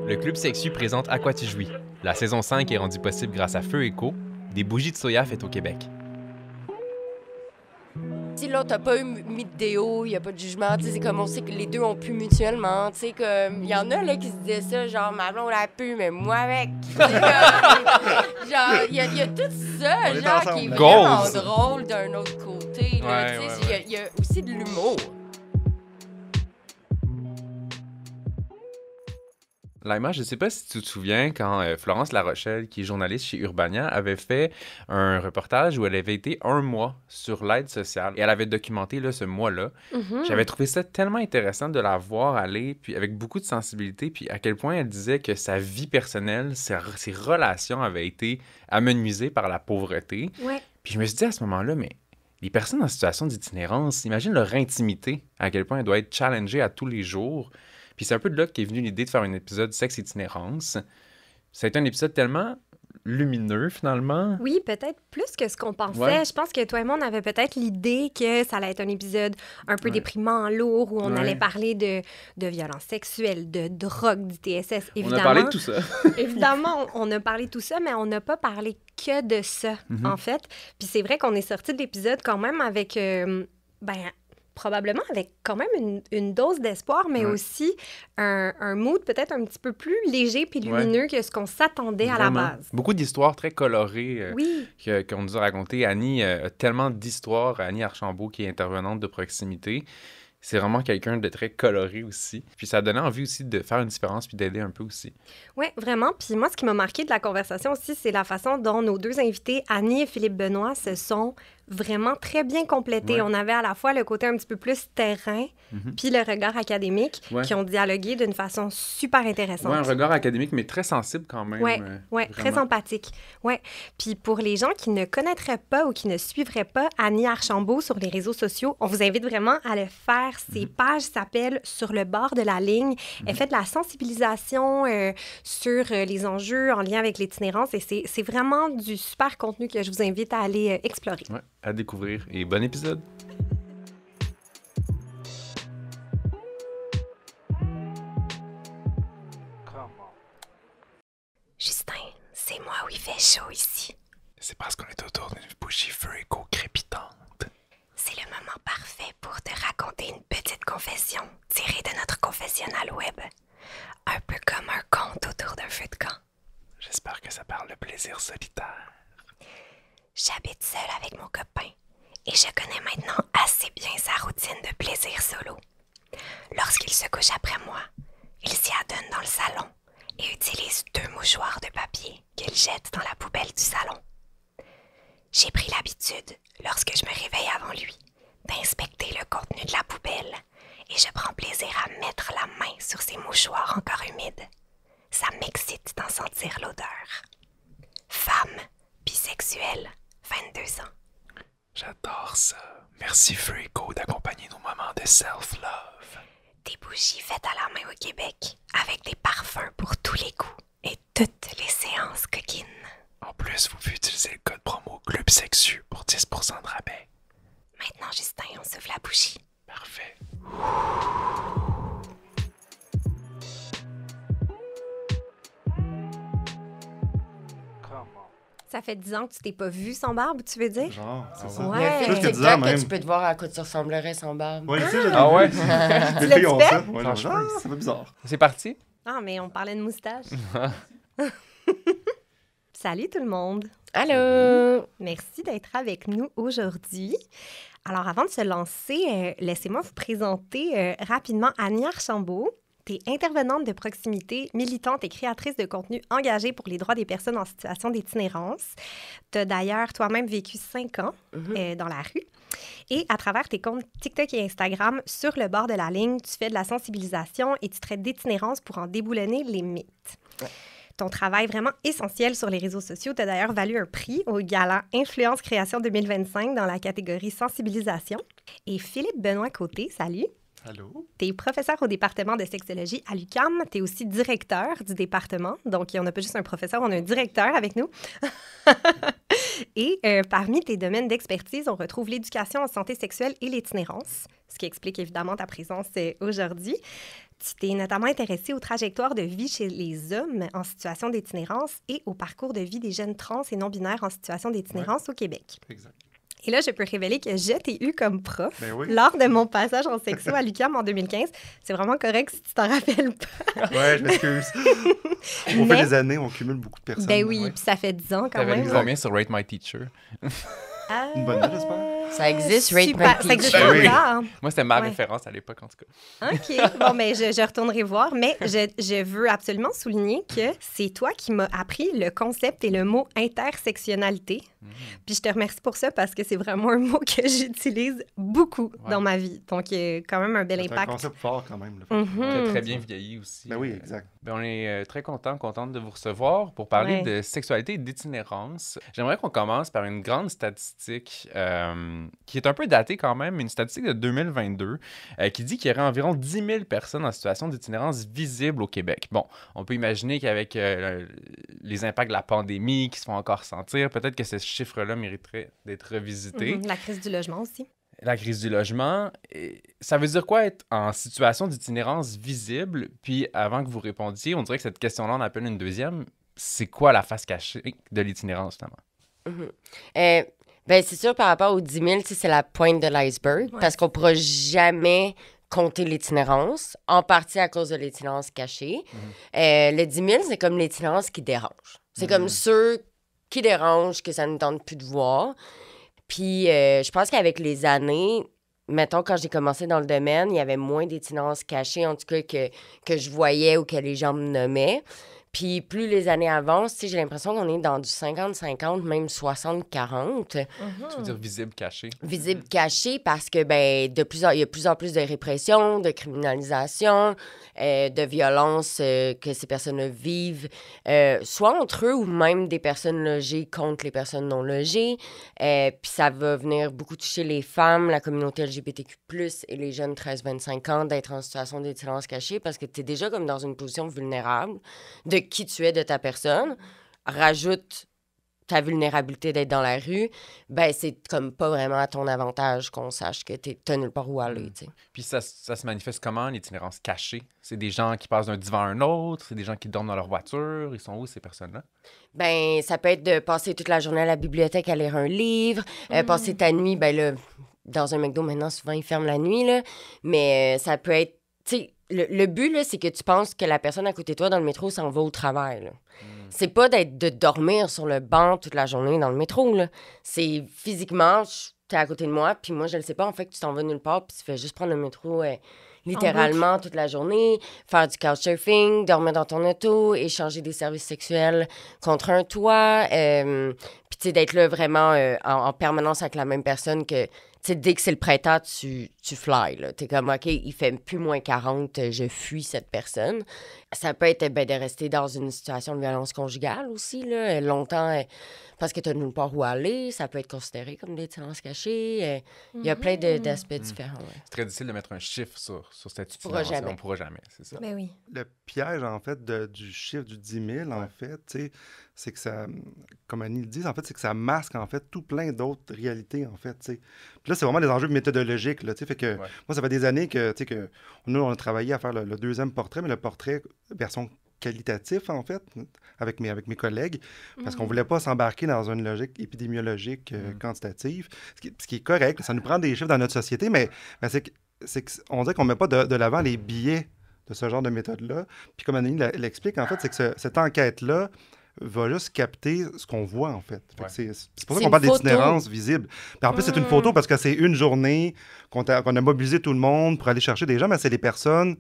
Le Club Sexu présente Aquatijoui. La saison 5 est rendue possible grâce à Feu Eco, des bougies de soya faites au Québec. Si là, t'as pas eu mis de déo, il y a pas de jugement, tu sais, c'est comme on sait que les deux ont pu mutuellement, tu sais, comme, il y en a, là, qui se disaient ça, genre, ma blonde a pu, mais moi avec. Genre, il y a tout ça, genre, qui est vraiment Goals. drôle d'un autre côté, là, tu sais, il y a aussi de l'humour. Laima, je ne sais pas si tu te souviens quand Florence Larochelle, qui est journaliste chez Urbania, avait fait un reportage où elle avait été 1 mois sur l'aide sociale et elle avait documenté là, ce mois-là. J'avais trouvé ça tellement intéressant de la voir aller, puis avec beaucoup de sensibilité, puis à quel point elle disait que sa vie personnelle, ses relations avaient été amenuisées par la pauvreté. Ouais. Puis je me suis dit à ce moment-là, mais les personnes en situation d'itinérance, imagine leur intimité, à quel point elle doit être challengée à tous les jours. Puis c'est un peu de là qu'est venue l'idée de faire un épisode sexe itinérance. Ça a été un épisode tellement lumineux, finalement. Oui, peut-être plus que ce qu'on pensait. Ouais. Je pense que toi et moi, on avait peut-être l'idée que ça allait être un épisode un peu Ouais. déprimant, lourd, où on Ouais. allait parler de violences sexuelles, de drogue, d'ITSS, évidemment. On a parlé de tout ça. Évidemment, on a parlé de tout ça, mais on n'a pas parlé que de ça, en fait. Puis c'est vrai qu'on est sorti de l'épisode quand même avec, probablement avec quand même une dose d'espoir, mais Ouais. aussi un mood peut-être un petit peu plus léger puis lumineux que ce qu'on s'attendait à la Vraiment. base. Beaucoup d'histoires très colorées Oui, qu'on nous a racontées. Annie a tellement d'histoires. Annie Archambault, qui est intervenante de proximité, c'est vraiment quelqu'un de très coloré aussi. Puis ça donnait envie aussi de faire une différence puis d'aider un peu aussi. oui, vraiment. Puis moi, ce qui m'a marqué de la conversation aussi, c'est la façon dont nos deux invités, Annie et Philippe Benoît, se sont vraiment très bien complétés. Ouais. On avait à la fois le côté un petit peu plus terrain, puis le regard académique, Ouais. qui ont dialogué d'une façon super intéressante. Ouais, un regard académique, mais très sensible quand même. Oui, très vraiment. empathique. Ouais. Puis pour les gens qui ne connaîtraient pas ou qui ne suivraient pas Annie Archambault sur les réseaux sociaux, on vous invite vraiment à le faire. Ses pages s'appellent Sur le bord de la ligne. Elle fait de la sensibilisation sur les enjeux en lien avec l'itinérance et c'est vraiment du super contenu que je vous invite à aller explorer. Ouais, à découvrir. Et bon épisode. Justin, c'est moi où il fait chaud ici. C'est parce qu'on est autour d'une bougie Feu Eco crépitante. C'est le moment parfait pour te raconter une petite confession tirée de notre confessionnal web. Un peu comme un conte autour d'un feu de camp. J'espère que ça parle de plaisir solitaire. J'habite seule avec mon copain et je connais maintenant assez bien sa routine de plaisir solo. Lorsqu'il se couche après moi, il s'y adonne dans le salon et utilise 2 mouchoirs de papier qu'il jette dans la poubelle du salon. J'ai pris l'habitude, lorsque je me réveille avant lui, d'inspecter le contenu de la poubelle et je prends plaisir à mettre la main sur ces mouchoirs encore humides. Ça m'excite d'en sentir l'odeur. Femme, bisexuelle, 22 ans. J'adore ça. Merci Feu Eco d'accompagner nos moments de self-love. Des bougies faites à la main au Québec, avec des parfums pour tous les goûts et toutes les séances coquines. En plus, vous pouvez utiliser le code promo Club Sexu pour 10% de rabais. Maintenant, Justin, on s'ouvre la bougie. Parfait. Ça fait 10 ans que tu t'es pas vu sans barbe, tu veux dire? Genre, c'est ça. Ouais. Il y a un Plus film que 10 ans TikTok que même. tu peux te voir à quoi tu ressemblerais sans barbe. Ouais, tu sais, j'ai Ah ouais? Les l'as filles ont fait? ça. Ouais, Franchement. genre, ah, ça fait bizarre. C'est parti? Ah, mais on parlait de moustache. Salut tout le monde! Allô? Merci d'être avec nous aujourd'hui. Alors, avant de se lancer, laissez-moi vous présenter rapidement Annie Archambault. Tu es intervenante de proximité, militante et créatrice de contenu engagée pour les droits des personnes en situation d'itinérance. Tu as d'ailleurs toi-même vécu 5 ans dans la rue. Et à travers tes comptes TikTok et Instagram, sur le bord de la ligne, tu fais de la sensibilisation et tu traites d'itinérance pour en déboulonner les mythes. Ouais. Ton travail vraiment essentiel sur les réseaux sociaux t'a d'ailleurs valu un prix au Gala Influence Création 2025 dans la catégorie sensibilisation. Et Philippe Benoît Côté, salut! Allô? Tu es professeur au département de sexologie à l'UQAM. Tu es aussi directeur du département. Donc, on n'a pas juste un professeur, on a un directeur avec nous. Et parmi tes domaines d'expertise, on retrouve l'éducation en santé sexuelle et l'itinérance, ce qui explique évidemment ta présence aujourd'hui. Tu t'es notamment intéressé aux trajectoires de vie chez les hommes en situation d'itinérance et au parcours de vie des jeunes trans et non-binaires en situation d'itinérance au Québec. Exact. Et là, je peux révéler que je t'ai eu comme prof Ben oui. lors de mon passage en sexo à l'UQAM en 2015. C'est vraiment correct si tu t'en rappelles pas. Ouais, je m'excuse. Au fil des années, on cumule beaucoup de personnes. Ben oui, Ouais. puis ça fait 10 ans quand T'avais même. mis combien sur Rate My Teacher? Une bonne note, j'espère. Ça existe, Rate Super. My Ça existe Teacher. Ben oui. encore. Moi, c'était ma Ouais. référence à l'époque, en tout cas. OK. Bon, mais je retournerai voir. Mais je veux absolument souligner que c'est toi qui m'as appris le concept et le mot intersectionnalité. Puis je te remercie pour ça parce que c'est vraiment un mot que j'utilise beaucoup Ouais. dans ma vie. Donc, quand même un bel C'est un impact. concept fort quand même. Là. Mhm. Très, très bien vieilli aussi. Ben oui, exact. Ben, on est très contente de vous recevoir pour parler Ouais. de sexualité et d'itinérance. J'aimerais qu'on commence par une grande statistique qui est un peu datée quand même, une statistique de 2022 qui dit qu'il y aurait environ 10 000 personnes en situation d'itinérance visible au Québec. Bon, on peut imaginer qu'avec les impacts de la pandémie qui se font encore sentir, peut-être que ce chiffre-là mériterait d'être revisité. Mhm. La crise du logement aussi. La crise du logement, ça veut dire quoi être en situation d'itinérance visible? Puis avant que vous répondiez, on dirait que cette question-là en appelle une deuxième. C'est quoi la face cachée de l'itinérance, finalement? Ben, c'est sûr, par rapport aux 10 000, tu sais, c'est la pointe de l'iceberg Ouais. parce qu'on ne pourra jamais compter l'itinérance, en partie à cause de l'itinérance cachée. Le 10 000, c'est comme l'itinérance qui dérange. C'est comme ceux qui dérangent, que ça ne tente plus de voir. Puis, je pense qu'avec les années, mettons, quand j'ai commencé dans le domaine, il y avait moins d'itinérance cachée, en tout cas, que je voyais ou que les gens me nommaient. Puis, plus les années avancent, tu sais, j'ai l'impression qu'on est dans du 50-50, même 60-40. Tu veux dire visible, caché? Visible caché parce que, ben, il y a de plus en plus de répression, de criminalisation, de violence que ces personnes vivent, soit entre eux ou même des personnes logées contre les personnes non logées. Puis ça va venir beaucoup toucher les femmes, la communauté LGBTQ+, et les jeunes 13-25 ans d'être en situation d'itinérance cachée parce que tu es déjà comme dans une position vulnérable de qui tu es de ta personne. Rajoute ta vulnérabilité d'être dans la rue, ben c'est comme pas vraiment à ton avantage qu'on sache que t'as nulle part où aller, tu sais. Puis ça se manifeste comment, l'itinérance cachée? C'est des gens qui passent d'un divan à un autre? C'est des gens qui dorment dans leur voiture? Ils sont où, ces personnes-là? Ben, ça peut être de passer toute la journée à la bibliothèque à lire un livre, passer ta nuit, ben là, dans un McDo, maintenant, souvent, ils ferment la nuit, là, mais ça peut être, tu sais, le but, là, c'est que tu penses que la personne à côté de toi dans le métro s'en va au travail, là. C'est pas de dormir sur le banc toute la journée dans le métro, là. C'est physiquement, t'es à côté de moi, puis moi, je le sais pas, en fait, que tu t'en vas nulle part, puis tu fais juste prendre le métro littéralement toute la journée, faire du couchsurfing, dormir dans ton auto, échanger des services sexuels contre un toit, puis tu sais, d'être là vraiment en permanence avec la même personne que... Tu sais, dès que c'est le printemps, tu fly, là. T'es comme, OK, il fait plus moins 40, je fuis cette personne. Ça peut être de rester dans une situation de violence conjugale aussi, là, longtemps, parce que t'as nulle part où aller. Ça peut être considéré comme des violences cachées. Il y a plein d'aspects différents, ouais. C'est très difficile de mettre un chiffre sur cette pourras itinérance. jamais. On pourra jamais, c'est ça. Ben oui. Le piège, en fait, du chiffre du 10 000, en fait, tu sais, c'est que ça, comme Annie le dit, en fait, c'est que ça masque, en fait, tout plein d'autres réalités, en fait, tu sais. Puis là, c'est vraiment des enjeux méthodologiques, là, tu sais, fait que moi, ça fait des années que, tu sais, que nous, on a travaillé à faire le deuxième portrait, mais le portrait version qualitatif, en fait, avec mes collègues, parce qu'on voulait pas s'embarquer dans une logique épidémiologique quantitative, ce qui est correct. Ça nous prend des chiffres dans notre société, mais on dirait qu'on met pas de l'avant les biais de ce genre de méthode-là. Puis comme Annie l'explique, en fait, c'est que cette enquête-là va juste capter ce qu'on voit, en fait. Fait que c'est pour ça qu'on parle d'itinérance visible. Puis en plus, c'est une photo parce que c'est une journée qu'on a mobilisé tout le monde pour aller chercher des gens, mais c'est des personnes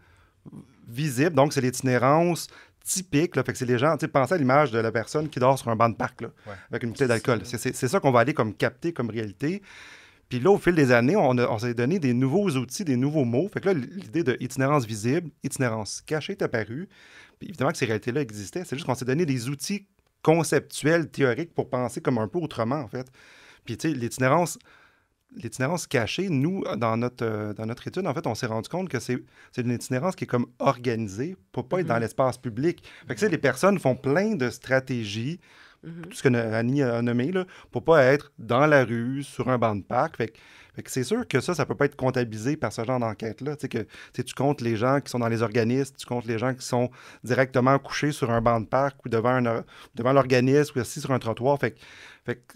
visibles, donc c'est l'itinérance typique. Là, fait que c'est les gens, tu sais, pensez à l'image de la personne qui dort sur un banc de parc là, avec une bouteille d'alcool. C'est ça qu'on va aller comme capter comme réalité. Puis là, au fil des années, on s'est donné des nouveaux outils, des nouveaux mots. Fait que là, l'idée de itinérance visible, itinérance cachée est apparue. Puis évidemment que ces réalités-là existaient. C'est juste qu'on s'est donné des outils conceptuels, théoriques pour penser comme un peu autrement, en fait. Puis tu sais, l'itinérance cachée, nous, dans notre étude, en fait, on s'est rendu compte que c'est une itinérance qui est comme organisée pour pas être dans l'espace public. Fait que, tu sais, les personnes font plein de stratégies, tout ce que Annie a nommé, là, pour pas être dans la rue, sur un banc de parc. Fait Fait que c'est sûr que ça peut pas être comptabilisé par ce genre d'enquête-là. Tu sais, que tu comptes les gens qui sont dans les organismes, tu comptes les gens qui sont directement couchés sur un banc de parc ou devant l'organisme ou assis sur un trottoir. Fait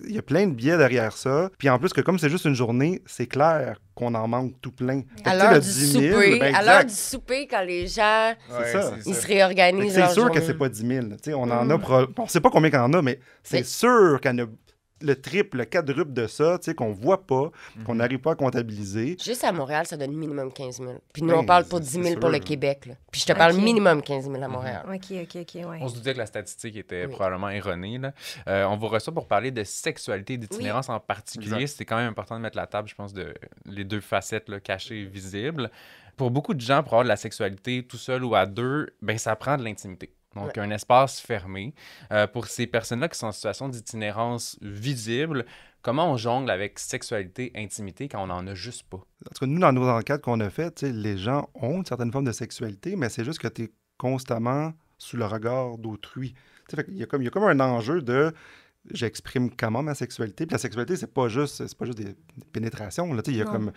qu'il y a plein de biais derrière ça. Puis en plus que comme c'est juste une journée, c'est clair qu'on en manque tout plein. Fait que, À tu sais, l'heure le du 10 000, souper, ben, à l'heure exact. du souper, quand les gens, C'est ça. ils se Fait réorganisent que leur c'est sûr que journée. c'est pas 10 000. Tu sais, on en a... On sait pas combien qu'il y en a, mais c'est Mais- sûr qu'il y en a le triple, le quadruple de ça, tu sais, qu'on voit pas, qu'on n'arrive pas à comptabiliser. Juste à Montréal, ça donne minimum 15 000. Puis nous, Ben, on parle pour c'est 10 000 pour le sûr. Québec. Là. Puis je te parle Ok. minimum 15 000 à Montréal. OK, ouais. On se doutait que la statistique était Oui. probablement erronée. Là. On vous reçoit pour parler de sexualité et d'itinérance en particulier. Exact. C'est quand même important de mettre la table, je pense, de les deux facettes là, cachées et visibles. Pour beaucoup de gens, pour avoir de la sexualité tout seul ou à deux, ben ça prend de l'intimité. Donc, un espace fermé. Pour ces personnes-là qui sont en situation d'itinérance visible, comment on jongle avec sexualité, intimité quand on n'en a juste pas? En tout cas, nous, dans nos enquêtes qu'on a faites, tu sais, les gens ont une certaine forme de sexualité, mais c'est juste que tu es constamment sous le regard d'autrui. Tu sais, fait qu'il y a comme un enjeu de j'exprime comment ma sexualité. Puis la sexualité, c'est pas juste des pénétrations. Là, tu sais, il y a Non. comme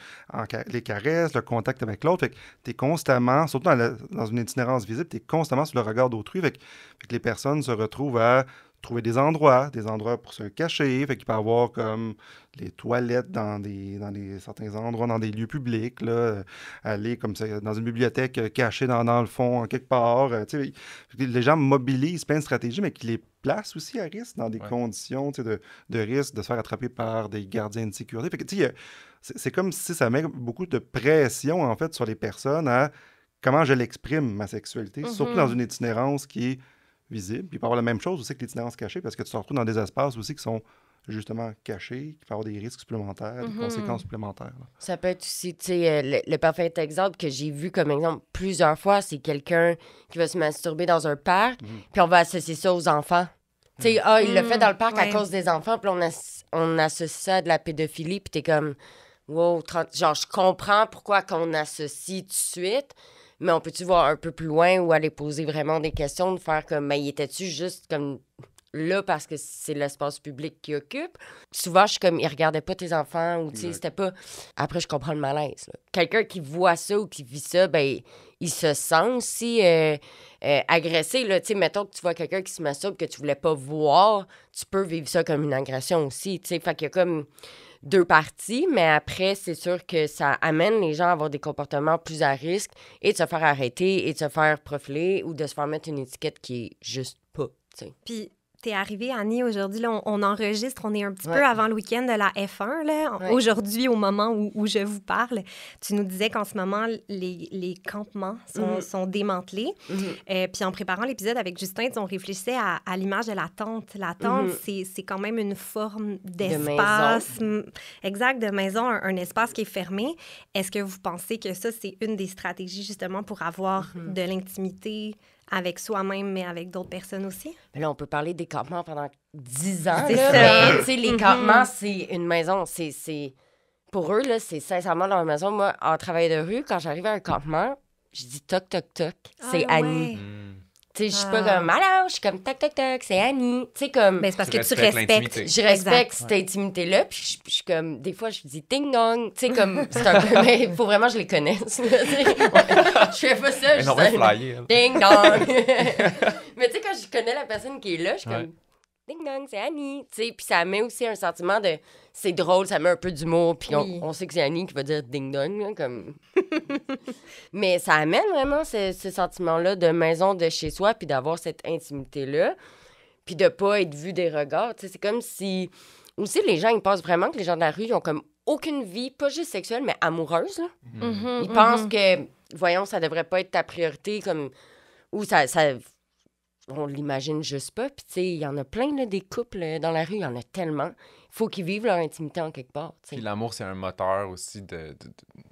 les caresses, le contact avec l'autre. Fait que tu es constamment, surtout dans une itinérance visible, tu es constamment sous le regard d'autrui. Fait que les personnes se retrouvent à trouver des endroits pour se cacher. Fait qu'il peut y avoir comme les toilettes dans certains endroits, dans des lieux publics, là, aller comme ça, dans une bibliothèque cachée dans le fond, en quelque part. Tu sais, les gens mobilisent plein de stratégies, mais qui les placent aussi à risque dans des conditions tu sais, de risque de se faire attraper par des gardiens de sécurité. Fait que, tu sais, c'est comme si ça met beaucoup de pression, en fait, sur les personnes à comment je l'exprime, ma sexualité, surtout dans une itinérance qui est visible. Puis il peut y avoir la même chose aussi que l'itinérance cachée, parce que tu te retrouves dans des espaces aussi qui sont justement cachés, qui peuvent avoir des risques supplémentaires, des conséquences supplémentaires. Là. Ça peut être aussi, tu sais, le parfait exemple que j'ai vu comme exemple plusieurs fois, c'est quelqu'un qui va se masturber dans un parc, puis on va associer ça aux enfants. Tu sais, il l'a fait dans le parc à Ouais. cause des enfants, puis on associe ça à de la pédophilie, puis t'es comme, wow, genre, je comprends pourquoi qu'on associe tout de suite, mais on peut-tu voir un peu plus loin ou aller poser vraiment des questions, de faire comme, ben, il était-tu juste comme là parce que c'est l'espace public qui occupe? Souvent, je suis comme, il regardait pas tes enfants ou, tu sais, c'était pas... Après, je comprends le malaise, là. Quelqu'un qui voit ça ou qui vit ça, ben, il se sent aussi agressé, là. Tu sais, mettons que tu vois quelqu'un qui se masturbe que tu voulais pas voir, tu peux vivre ça comme une agression aussi, tu sais. Fait qu'il y a comme deux parties, mais après, c'est sûr que ça amène les gens à avoir des comportements plus à risque et de se faire arrêter et de se faire profiler ou de se faire mettre une étiquette qui est juste pas, tu sais. Puis, t'es arrivée, Annie, aujourd'hui, là, on enregistre, on est un petit Ouais. peu avant le week-end de la F1, là. Ouais. Aujourd'hui, au moment où je vous parle, tu nous disais qu'en ce moment, les campements sont démantelés. Puis en préparant l'épisode avec Justin, on réfléchissait à l'image de la tente. La tente, c'est quand même une forme d'espace. Exact, de maison, un espace qui est fermé. Est-ce que vous pensez que ça, c'est une des stratégies, justement, pour avoir de l'intimité avec soi-même, mais avec d'autres personnes aussi? Mais là, on peut parler des campements pendant 10 ans. C'est là, ça. mais, tu sais, les campements, c'est une maison. C'est... Pour eux, là, c'est sincèrement leur maison. Moi, en travail de rue, quand j'arrive à un campement, je dis toc, toc, toc. C'est Ah, Annie. ouais. Tu sais, je suis pas comme alors, je suis comme toc, toc, toc, c'est Annie. Tu sais, comme. Ben, c'est parce Tu que tu respectes respectes. l'intimité. Je respecte Exact. cette intimité-là, puis je suis comme, des fois, je dis ding-dong, tu sais, comme, c'est un peu, mais il faut vraiment que je les connaisse, là, tu sais. Je fais pas ça, Mais je non, on va dis flyer. elle. ding-dong. Mais tu sais, quand je connais la personne qui est là, je suis Ouais. comme, ding-dong, c'est Annie, tu sais, puis ça met aussi un sentiment de, c'est drôle, ça met un peu d'humour, puis Oui. on sait que c'est Annie qui va dire ding-dong, là, comme... Mais ça amène vraiment ce sentiment-là de maison de chez soi, puis d'avoir cette intimité-là, puis de pas être vu des regards. Tu sais, c'est comme si... Aussi, les gens, ils pensent vraiment que les gens de la rue, ils ont comme aucune vie, pas juste sexuelle, mais amoureuse, là. Ils pensent que, voyons, ça devrait pas être ta priorité, comme... Ou ça on l'imagine juste pas. Puis, tu sais, il y en a plein, là, des couples dans la rue, il y en a tellement. Il faut qu'ils vivent leur intimité en quelque part, tu sais. Puis l'amour, c'est un moteur aussi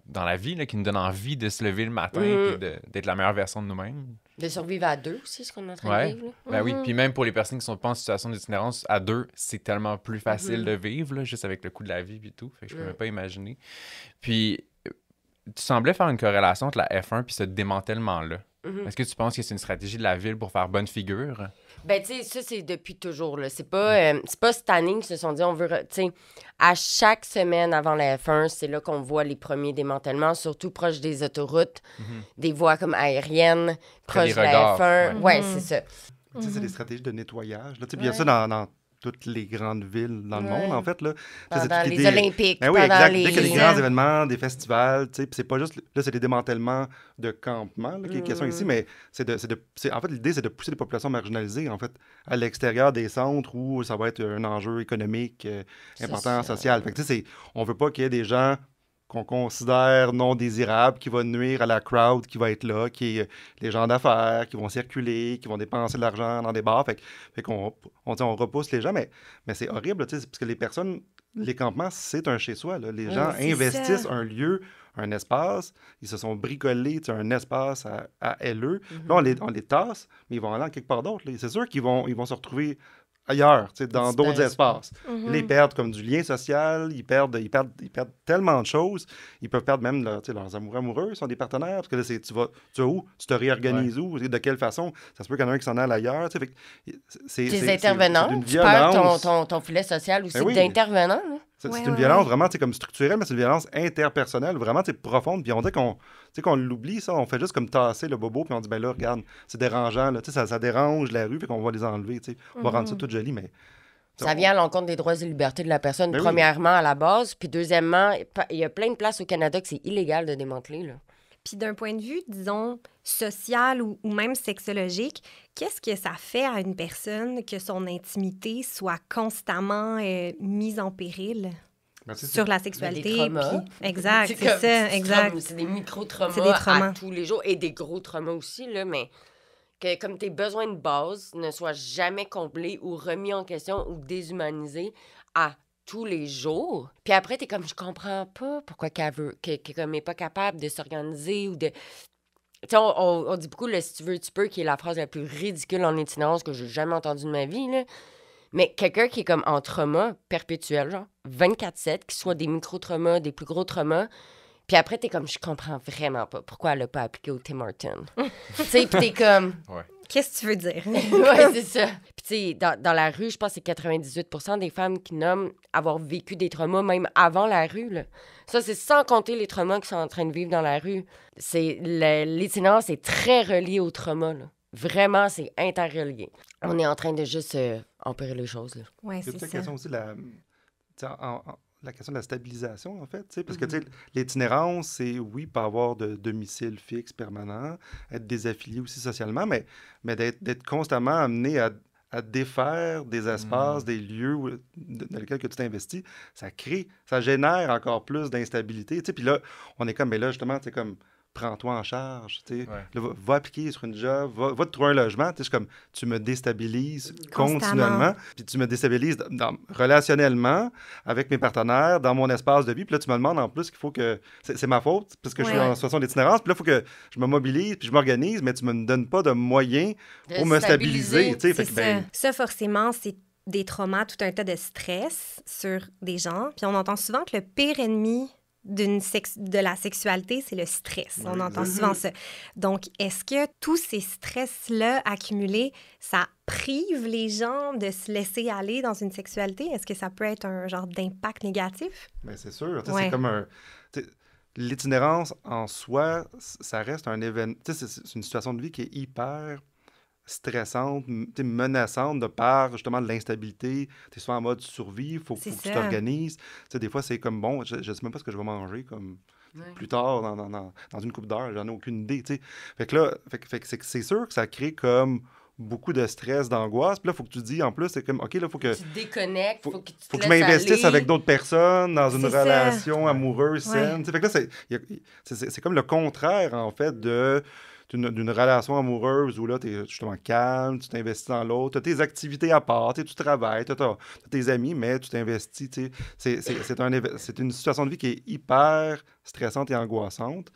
dans la vie, là, qui nous donne envie de se lever le matin et d'être la meilleure version de nous-mêmes. De survivre à deux aussi, ce qu'on est en train de Ouais. vivre, là. Ben oui, puis même pour les personnes qui sont pas en situation d'itinérance, à deux, c'est tellement plus facile de vivre, là, juste avec le coût de la vie et tout. Fait que je peux même pas imaginer. Puis, tu semblais faire une corrélation entre la F1 puis ce démantèlement-là. Mhm. Est-ce que tu penses que c'est une stratégie de la ville pour faire bonne figure? Ben, tu sais, ça, c'est depuis toujours, là. C'est pas cette année qu'ils se sont dit, on veut... Tu sais, à chaque semaine avant la F1, c'est là qu'on voit les premiers démantèlements, surtout proche des autoroutes, des voies comme aériennes, Près proche des de la regards, F1. ouais. Ouais, c'est ça. Tu sais, c'est des stratégies de nettoyage. Là. Tu sais, puis il y a Ouais. ça dans toutes les grandes villes dans le monde, Ouais. en fait. Là. Tu sais, c'est Pendant toute les l'idée- Olympiques, Ben oui, pendant exact. les... Dès qu'il y a des grands événements, des festivals, tu sais, puis c'est pas juste... Là, c'est des démantèlements de campements là, qui est question ici, mais en fait, l'idée, c'est de pousser les populations marginalisées, en fait, à l'extérieur des centres où ça va être un enjeu économique important, social. Fait que, tu sais, on veut pas qu'il y ait des gens qu'on considère non désirables, qui vont nuire à la crowd qui va être là, qui est les gens d'affaires, qui vont circuler, qui vont dépenser de l'argent dans des bars. Fait qu'on on repousse les gens, mais c'est horrible, tu sais, parce que les personnes, les campements, c'est un chez-soi. Là. Les gens c'est investissent ça. un lieu, un espace, ils se sont bricolés tu sais, un espace à LE. Mhm. Là, on les tasse, mais ils vont aller en quelque part d'autre. Là. C'est sûr qu'ils vont se retrouver ailleurs, tu sais, dans Ils d'autres disparaissent pas. espaces. Puis là, ils perdent comme du lien social, ils perdent tellement de choses. Ils peuvent perdre même tu sais, leurs amoureux sont des partenaires. Parce que là, tu vas où? Tu te réorganises où? De quelle façon? Ça se peut qu'il y en a un qui s'en aille ailleurs. Tu sais, fait que Tes intervenants, c'est d'une tu perds violence. ton filet social aussi Ben oui. d'intervenants. Là. C'est Ouais, une ouais, violence ouais. vraiment, tu sais, comme structurelle, mais c'est une violence interpersonnelle, vraiment, tu sais, profonde. Puis on dit tu sais, qu'on l'oublie, ça. On fait juste comme tasser le bobo, puis on dit, ben là, regarde, c'est dérangeant, là. Tu sais, ça dérange la rue, puis qu'on va les enlever, tu sais. On va rendre ça tout joli, mais... Ça vient à l'encontre des droits et libertés de la personne, Ben oui. premièrement, à la base. Puis deuxièmement, il y a plein de places au Canada que c'est illégal de démanteler. Là. Puis d'un point de vue, disons, social ou même sexologique, qu'est-ce que ça fait à une personne que son intimité soit constamment mise en péril Ben, tu sais, sur la Des sexualité? traumas. Puis- Exact, c'est comme- ça, exact. C'est des micro-traumas C'est des traumas. à tous les jours et des gros traumas aussi, là, mais que comme tes besoins de base ne soient jamais comblés ou remis en question ou déshumanisés à tous les jours. Puis après, t'es comme, je comprends pas pourquoi qu'elle veut, qu'elle comme est pas capable de s'organiser ou de... Tu sais, on dit beaucoup le « si tu veux, tu peux », qui est la phrase la plus ridicule en itinérance que j'ai jamais entendue de ma vie, là. Mais quelqu'un qui est comme en trauma perpétuel, genre 24/7, qui soit des micro-traumas, des plus gros traumas, puis après, t'es comme, je comprends vraiment pas pourquoi elle a pas appliqué au Tim Hortons. Tu sais, puis t'es comme... Qu'est-ce que tu veux dire? ouais, c'est ça. Puis, tu sais, dans la rue, je pense que c'est 98% des femmes qui nomment avoir vécu des traumas même avant la rue. Là. Ça, c'est sans compter les traumas qu'ils sont en train de vivre dans la rue. L'itinérance est très relié au trauma. Là. Vraiment, c'est interrelié. On est en train de juste empirer les choses. Là. Oui, Il y a c'est toute la ça. question aussi, la question de la stabilisation, en fait, tu sais, parce que, tu sais, l'itinérance, c'est, oui, pas avoir de domicile fixe permanent, être désaffilié aussi socialement, mais d'être constamment amené à défaire des espaces, des lieux dans lesquels que tu t'investis, ça génère encore plus d'instabilité, tu sais, puis là, on est comme, mais là, justement, tu sais, comme, prends-toi en charge, tu sais, là, va appliquer sur une job, va te trouver un logement, tu sais, comme, tu me déstabilises continuellement, puis tu me déstabilises relationnellement avec mes partenaires, dans mon espace de vie, puis là, tu me demandes en plus qu'il faut que, c'est ma faute, parce que je suis en situation d'itinérance, puis là, il faut que je me mobilise, puis je m'organise, mais tu me donnes pas de moyens pour me stabiliser, tu sais, fait C'est que, ben, ça. Ça, forcément, c'est des traumas, tout un tas de stress sur des gens. Puis on entend souvent que le pire ennemi de la sexualité, c'est le stress. On entend souvent ça. Donc, est-ce que tous ces stress-là accumulés, ça prive les gens de se laisser aller dans une sexualité? Est-ce que ça peut être un genre d'impact négatif? ben, c'est sûr, tu sais, Ouais. c'est comme un... tu sais, l'itinérance en soi, ça reste un événement... Tu sais, c'est une situation de vie qui est hyper stressante, tu sais, menaçante de par justement de l'instabilité. Tu es souvent en mode survie, il faut que C'est tu ça. t'organises. Tu sais, des fois, c'est comme, bon, je sais même pas ce que je vais manger comme plus tard dans une couple d'heures, j'en ai aucune idée. Tu sais. Fait que là, c'est sûr que ça crée comme beaucoup de stress, d'angoisse. Puis là, il faut que tu dis, en plus, c'est comme, OK, là, il faut que... Tu te déconnectes, Faut faut que tu te faut que je laisses m'investisse aller. avec d'autres personnes dans une C'est ça. relation amoureuse Ouais. saine. Tu sais, fait que là, c'est comme le contraire, en fait, d'une relation amoureuse où là, tu es justement calme, tu t'investis dans l'autre, tu as tes activités à part, tu sais, tu travailles, tu as tes amis, mais tu t'investis. Tu sais. C'est une situation de vie qui est hyper stressante et angoissante.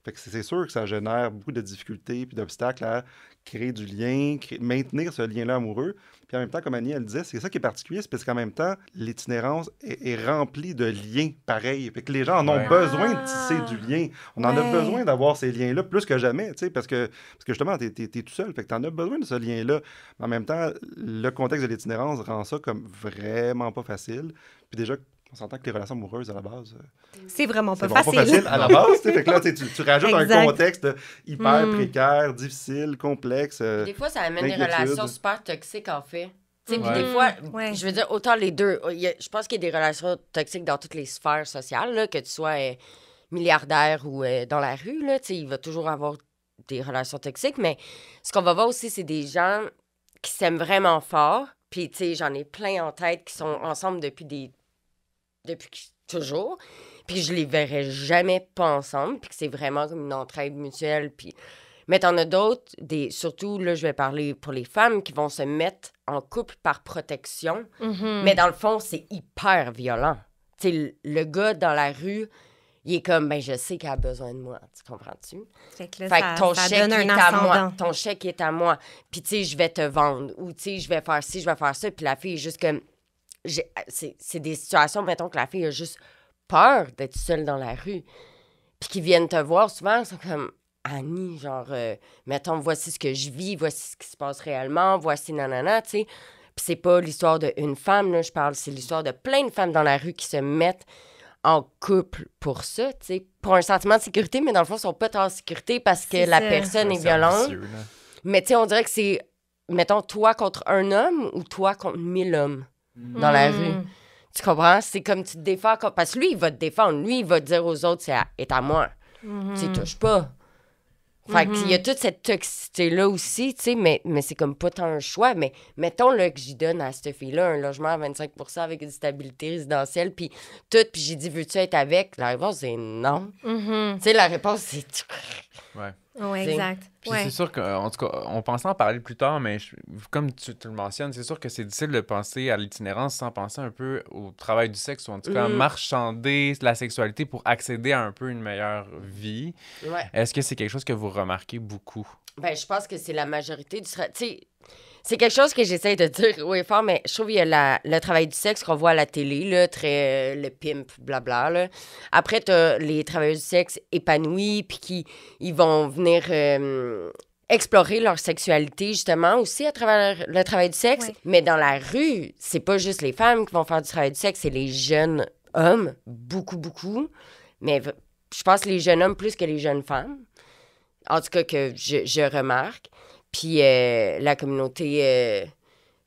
Fait que c'est sûr que ça génère beaucoup de difficultés puis d'obstacles à créer du lien, maintenir ce lien-là amoureux. Puis en même temps, comme Annie, elle disait, c'est ça qui est particulier, c'est parce qu'en même temps, l'itinérance est remplie de liens pareils. Fait que les gens en ont besoin de tisser du lien. On en a besoin d'avoir ces liens-là plus que jamais, tu sais, parce que justement, t'es tout seul. Fait que t'en as besoin de ce lien-là. Mais en même temps, le contexte de l'itinérance rend ça comme vraiment pas facile. Puis déjà, on s'entend que les relations amoureuses, à la base... C'est vraiment pas pas facile à la base. Fait que là, tu rajoutes un contexte hyper précaire, difficile, complexe. Des fois, ça amène des relations super toxiques, en fait. Puis Ouais. des fois, je veux dire, autant les deux. Je pense qu'il y a des relations toxiques dans toutes les sphères sociales, là, que tu sois milliardaire ou dans la rue. Là, il va toujours avoir des relations toxiques. Mais ce qu'on va voir aussi, c'est des gens qui s'aiment vraiment fort. Puis, tu sais, j'en ai plein en tête qui sont ensemble depuis toujours, puis je les verrai jamais pas ensemble, puis que c'est vraiment comme une entraide mutuelle, puis... Mais t'en as d'autres, surtout, là, je vais parler pour les femmes, qui vont se mettre en couple par protection, mais dans le fond, c'est hyper violent. Tu sais, le gars dans la rue, il est comme, ben je sais qu'elle a besoin de moi, tu comprends-tu? Fait que là, Fait que ton ça chèque donne un est à moi. ascendant. Ton chèque est à moi. Puis, tu sais, je vais te vendre, ou tu sais, je vais faire ci, je vais faire ça, puis la fille est juste comme... C'est des situations, mettons, que la fille a juste peur d'être seule dans la rue. Puis qu'ils viennent te voir souvent, ils sont comme Annie, genre, mettons, voici ce que je vis, voici ce qui se passe réellement, voici nanana, tu sais. Puis c'est pas l'histoire d'une femme, là, je parle, c'est l'histoire de plein de femmes dans la rue qui se mettent en couple pour ça, tu sais, pour un sentiment de sécurité, mais dans le fond, ils sont pas en sécurité parce que la personne est violente. Mais tu sais, on dirait que c'est, mettons, toi contre un homme ou toi contre 1000 hommes dans la rue. Tu comprends? C'est comme tu te défends. Parce que lui, il va te défendre. Lui, il va te dire aux autres, c'est à moi. Tu touches pas. Fait qu'il y a toute cette toxicité-là aussi, tu sais, mais c'est comme pas tant un choix. Mais mettons là, que j'y donne à cette fille-là un logement à 25 % avec une stabilité résidentielle, puis tout, puis j'ai dit, veux-tu être avec? La réponse, c'est non. Tu sais, la réponse, c'est... Ouais. Oui, exact. Puis c'est sûr qu'en tout cas, on pensait en parler plus tard, mais comme tu le mentionnes, c'est sûr que c'est difficile de penser à l'itinérance sans penser un peu au travail du sexe ou en tout cas marchander la sexualité pour accéder à un peu une meilleure vie. Ouais. Est-ce que c'est quelque chose que vous remarquez beaucoup? Ben, je pense que c'est la majorité du... Tu sais, c'est quelque chose que j'essaie de dire haut et fort, mais je trouve qu'il y a le travail du sexe qu'on voit à la télé, là, très le pimp, blabla. Là. Après, t'as les travailleurs du sexe épanouis, puis qui ils vont venir explorer leur sexualité, justement, aussi à travers le travail du sexe. Ouais. Mais dans la rue, c'est pas juste les femmes qui vont faire du travail du sexe, c'est les jeunes hommes, beaucoup, beaucoup. Mais je pense les jeunes hommes plus que les jeunes femmes. En tout cas, que je remarque. Puis la communauté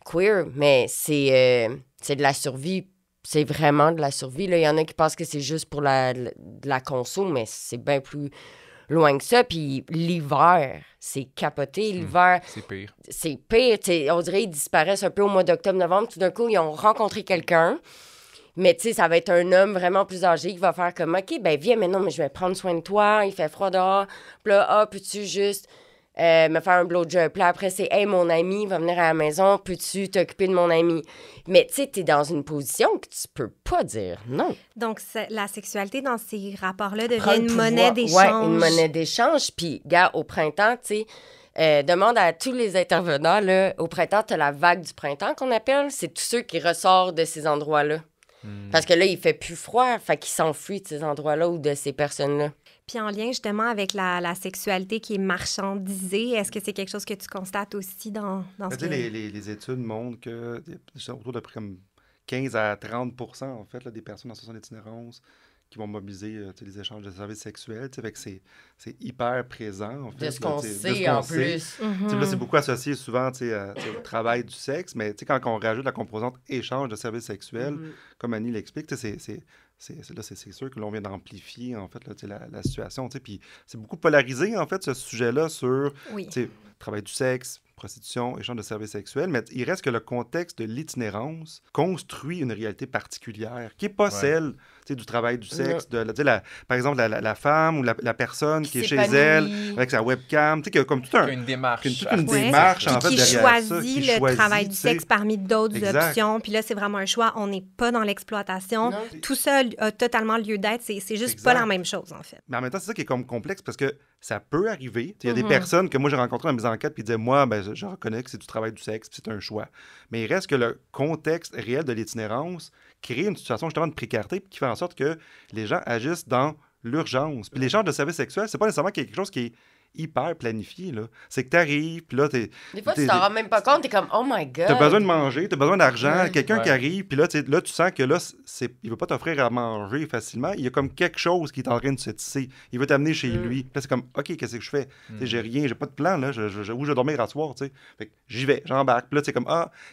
queer, mais c'est de la survie. C'est vraiment de la survie. Là. Il y en a qui pensent que c'est juste pour la conso, mais c'est bien plus loin que ça. Puis l'hiver, c'est capoté. L'hiver, c'est pire. C'est pire. T'sais, on dirait qu'ils disparaissent un peu au mois d'octobre-novembre. Tout d'un coup, ils ont rencontré quelqu'un. Mais tu sais, ça va être un homme vraiment plus âgé qui va faire comme, OK, ben viens, mais non, mais je vais prendre soin de toi. Il fait froid dehors. Puis là, peux-tu juste... me faire un blowjob. Puis là, après, c'est « Hey, mon ami va venir à la maison, peux-tu t'occuper de mon ami? » Mais tu sais, t'es dans une position que tu peux pas dire non. Donc, la sexualité dans ces rapports-là Prends devient le une monnaie pouvoir. d'échange. Ouais, une monnaie d'échange. Puis, gars, au printemps, tu sais, demande à tous les intervenants, là, au printemps, t'as la vague du printemps qu'on appelle. C'est tous ceux qui ressortent de ces endroits-là. Parce que là, il fait plus froid, fait qu'ils s'enfuient de ces endroits-là ou de ces personnes-là. Puis en lien justement avec la sexualité qui est marchandisée, est-ce que c'est quelque chose que tu constates aussi dans ce que... Les études montrent que autour de comme 15 à 30 % en fait, là, des personnes en situation d'itinérance qui vont mobiliser les échanges de services sexuels. Fait que c'est hyper présent, en fait. De ce qu'on là, sait, en plus. Là, c'est beaucoup associé souvent au travail du sexe, mais quand on rajoute la composante échange de services sexuels, comme Annie l'explique, c'est sûr que l'on vient d'amplifier, en fait, là, la situation. Puis c'est beaucoup polarisé, en fait, ce sujet-là sur travail du sexe, prostitution, échange de services sexuels, mais il reste que le contexte de l'itinérance construit une réalité particulière qui n'est pas celle du travail du sexe, par exemple, la femme ou la personne qui est chez elle avec sa webcam, qui a comme tout une démarche. Une démarche, en fait, derrière ça. Qui choisit le travail du sexe parmi d'autres options. Puis là, c'est vraiment un choix. On n'est pas dans l'exploitation. Tout ça, a totalement lieu d'être. C'est juste Exact. pas la même chose, en fait. Mais en même temps, c'est ça qui est comme complexe parce que ça peut arriver. Il y a des personnes que moi j'ai rencontrées dans mes enquêtes puis ils disaient moi, ben, je reconnais que c'est du travail du sexe puis c'est un choix. Mais il reste que le contexte réel de l'itinérance crée une situation justement de précarité puis qui fait en sorte que les gens agissent dans l'urgence. Puis l'échange de services sexuels, c'est pas nécessairement quelque chose qui est hyper planifié, là. C'est que t'arrives, puis là, Des fois, tu t'en rends même pas compte, t'es comme, oh my God. t'as besoin de manger, t'as besoin d'argent, quelqu'un qui Ouais. arrive, puis là, tu sens que là, il veut pas t'offrir à manger facilement. Il y a comme quelque chose qui est en train de se tisser. Il veut t'amener chez lui. Puis là, c'est comme, OK, qu'est-ce que je fais? Tu sais, j'ai rien, j'ai pas de plan, là. Où je vais dormir à soir, tu sais. Fait que j'y vais, j'embarque. Puis là, c'est comme,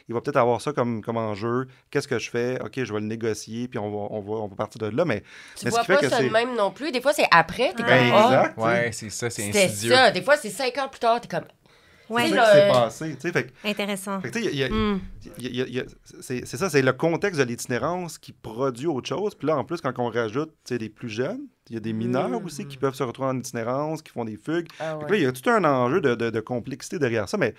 il va peut-être avoir ça comme enjeu. Qu'est-ce que je fais? OK, je vais le négocier, puis on va partir de là. Mais Tu ce vois qui fait pas que ça c'est. de même non plus. Des fois, c'est après, t'es Ben, comme, exact. tu sais. Ouais, c'est ça, c'est c'était insidieux. ça. Des fois, c'est 5 ans plus tard, t'es comme, Ouais. C'est Tu ça sais, qui s'est le- passé, tu sais. Fait que Intéressant. Fait que, tu sais, c'est ça, c'est le contexte de l'itinérance qui produit autre chose. Puis là, en plus, quand on rajoute des plus jeunes, il y a des mineurs aussi qui peuvent se retrouver en itinérance, qui font des fugues. Ah Fait que là, ouais. il y a tout un enjeu de complexité derrière ça. Mais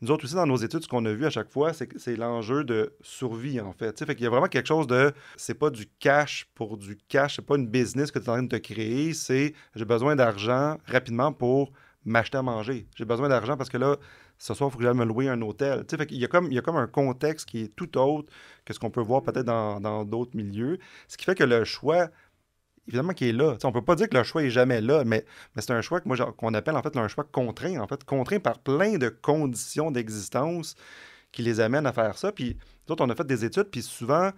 nous autres aussi, dans nos études, ce qu'on a vu à chaque fois, c'est l'enjeu de survie, en fait. Tu sais, fait qu'il y a vraiment quelque chose de... C'est pas du cash pour du cash, c'est pas une business que tu es en train de te créer, c'est j'ai besoin d'argent rapidement pour m'acheter à manger. J'ai besoin d'argent parce que là, ce soir, il faut que j'aille me louer un hôtel. Tu sais, fait qu'il y a comme un contexte qui est tout autre que ce qu'on peut voir peut-être dans d'autres milieux. Ce qui fait que le choix, évidemment, qui est là. Tu sais, on peut pas dire que le choix est jamais là, mais c'est un choix qu'on appelle en fait un choix contraint, en fait, contraint par plein de conditions d'existence qui les amènent à faire ça. Puis, d'autres, on a fait des études, puis souvent,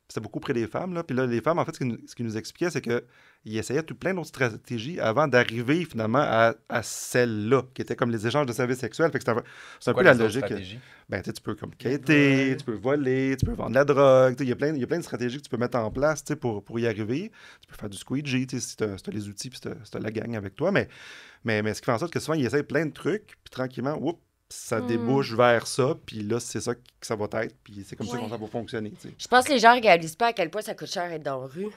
c'était beaucoup près des femmes, là. Puis là, les femmes, en fait, ce qu'ils nous expliquaient, c'est qu'ils essayaient tout plein d'autres stratégies avant d'arriver finalement à celle-là, qui était comme les échanges de services sexuels. Fait que c'est un peu Quoi, la les autres logique. stratégies? Ben, tu sais, tu peux comme quêter, tu peux voler, tu peux vendre de la drogue. Tu sais, il y a plein de stratégies que tu peux mettre en place, tu sais, pour y arriver. Tu peux faire du squeegee, tu sais, si tu as les outils puis si tu as la gang avec toi. Mais ce qui fait en sorte que souvent, ils essayent plein de trucs, puis tranquillement, oups, ça débouche vers ça, puis là, c'est ça que ça va être, puis c'est comme ça que ça va fonctionner, tu sais. Je pense que les gens réalisent pas à quel point ça coûte cher être dans la rue.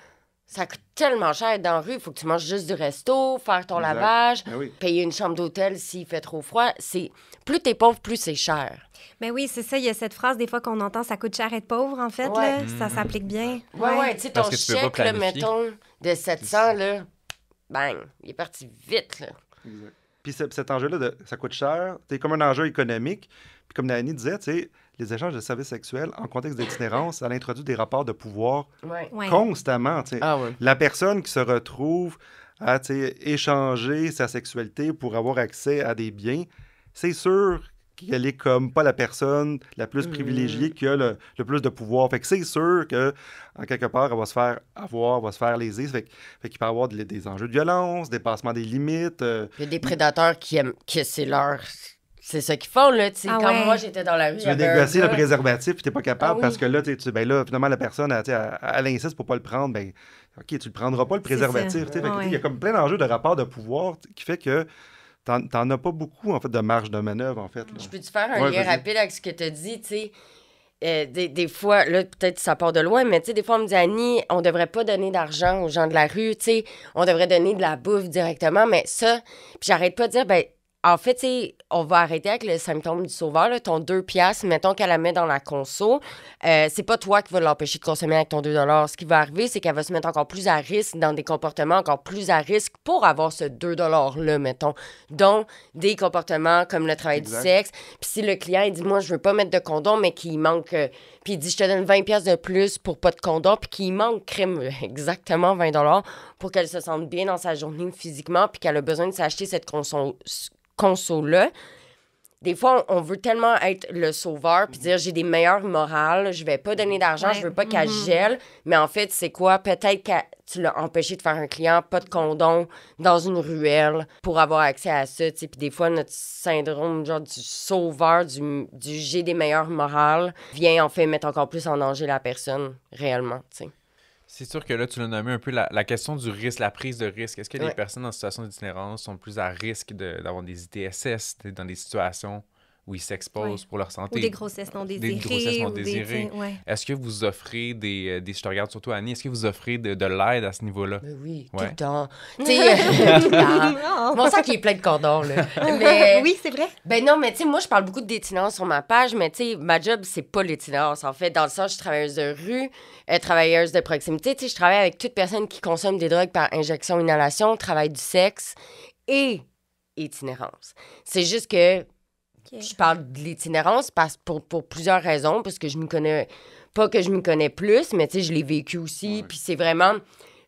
Ça coûte tellement cher être dans la rue. Il faut que tu manges juste du resto, faire ton Exact. lavage, Ben oui. payer une chambre d'hôtel s'il fait trop froid. Plus t'es pauvre, plus c'est cher. Mais oui, c'est ça. Il y a cette phrase, des fois, qu'on entend, ça coûte cher être pauvre, en fait. Ouais. Là. Ça s'applique bien. Ouais, tu sais, ton Parce que tu peux pas chèque, là, planifier. mettons, de 700, là, bang, il est parti vite, là. Exact. Puis cet enjeu-là, ça coûte cher. C'est comme un enjeu économique. Puis comme Nani disait, tu sais, les échanges de services sexuels en contexte d'itinérance, ça introduit des rapports de pouvoir Ouais. Ouais. constamment. Tu sais. Ah ouais. La personne qui se retrouve à tu sais, échanger sa sexualité pour avoir accès à des biens, c'est sûr qu'elle est comme pas la personne la plus privilégiée qui a le plus de pouvoir. Fait que c'est sûr que en quelque part, elle va se faire avoir, elle va se faire léser. Fait qu'il peut y avoir des enjeux de violence, dépassement des limites. Il y a des prédateurs qui aiment que c'est leur... C'est ça qu'ils font, là, tu sais. Ah Quand ouais. moi, j'étais dans la rue, Tu il y veux avait un négocier le gars- préservatif puis t'es pas capable Ah oui. parce que là, ben là, finalement, la personne, elle insiste pour pas le prendre. Ben, OK, tu le prendras pas, le préservatif. tu sais. Fait que, tu sais, il y a comme plein d'enjeux de rapport de pouvoir qui fait que t'en as pas beaucoup, en fait, de marge de manœuvre, en fait. Là. Je peux-tu faire un Ouais, lien vas-y. rapide avec ce que tu as dit, tu sais? Des fois, là, peut-être ça part de loin, mais tu sais, des fois, on me dit, Annie, on devrait pas donner d'argent aux gens de la rue, tu sais, on devrait donner de la bouffe directement, mais ça, puis j'arrête pas de dire, ben, en fait, tu sais, on va arrêter avec le symptôme du sauveur, là, ton 2 piastres, mettons qu'elle la met dans la conso, c'est pas toi qui vas l'empêcher de consommer avec ton 2 $. Ce qui va arriver, c'est qu'elle va se mettre encore plus à risque dans des comportements encore plus à risque pour avoir ce 2 $-là, mettons, dont des comportements comme le travail Exact. du sexe. Puis si le client, il dit, moi, je veux pas mettre de condom, mais qu'il manque... puis il dit, je te donne 20 piastres de plus pour pas de condom, puis qu'il manque crème exactement 20 $ pour qu'elle se sente bien dans sa journée physiquement, puis qu'elle a besoin de s'acheter cette conso-là. Des fois, on veut tellement être le sauveur puis dire j'ai des meilleures morales, je vais pas donner d'argent, Ouais. je veux pas qu'elle gèle. Mais en fait, c'est quoi? Peut-être que tu l'as empêché de faire un client, pas de condom, dans une ruelle pour avoir accès à ça. Tu sais. Puis des fois, notre syndrome genre du sauveur, du j'ai des meilleures morales, vient en fait mettre encore plus en danger la personne réellement. Tu sais. C'est sûr que là, tu l'as nommé un peu la question du risque, la prise de risque. Est-ce que les Ouais. personnes en situation d'itinérance sont plus à risque d'avoir des ITSS dans des situations où ils s'exposent pour leur santé. Ou des grossesses non désirées. Des grossesses non ou désirées. ouais. Est-ce que vous offrez je te regarde surtout Annie, est-ce que vous offrez de l'aide à ce niveau-là? Mais oui, tout Ouais. le temps. Tu sais, tout le temps. Mon sac, il est plein de cordons, là. Mais, Oui, c'est vrai. ben non, mais tu sais, moi, je parle beaucoup d'itinérance sur ma page, mais tu sais, ma job, c'est pas l'itinérance. En fait, dans le sens, je suis travailleuse de rue, travailleuse de proximité. Tu sais, je travaille avec toute personne qui consomme des drogues par injection, inhalation, travail du sexe et itinérance. C'est juste que je parle de l'itinérance pour plusieurs raisons, parce que je me connais... Pas que je me connais plus, mais tu sais, je l'ai vécu aussi. Puis c'est vraiment...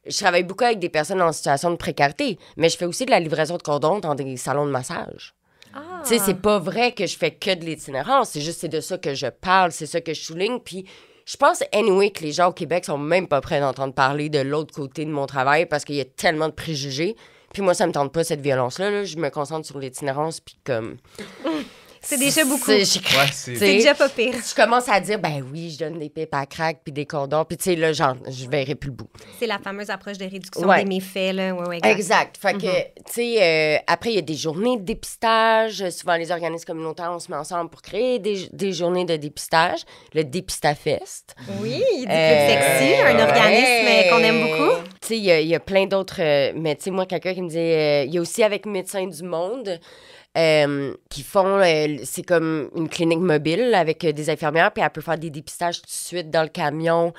Je travaille beaucoup avec des personnes en situation de précarité, mais je fais aussi de la livraison de cordons dans des salons de massage. Ah. Tu sais, c'est pas vrai que je fais que de l'itinérance. C'est de ça que je parle, c'est ça que je souligne. Puis je pense, anyway, que les gens au Québec sont même pas prêts d'entendre parler de l'autre côté de mon travail parce qu'il y a tellement de préjugés. Puis moi, ça me tente pas, cette violence-là. Là. Je me concentre sur l'itinérance, puis comme... C'est déjà beaucoup. C'est déjà pas pire. Je commence à dire, ben oui, je donne des pipes à crack puis des condoms. Puis tu sais, là, genre, je verrai plus le bout. C'est la fameuse approche de réduction des méfaits, là. Ouais, exact. Fait que, tu sais, après, il y a des journées de dépistage. Souvent, les organismes communautaires, on se met ensemble pour créer des journées de dépistage. Le Dépistafest. Oui, du Club Sexy, un organisme qu'on aime beaucoup. Tu sais, il y a plein d'autres... mais tu sais, moi, quelqu'un qui me dit... Il y a aussi avec Médecins du Monde... qui font, c'est comme une clinique mobile avec des infirmières, puis elle peut faire des dépistages tout de suite dans le camion,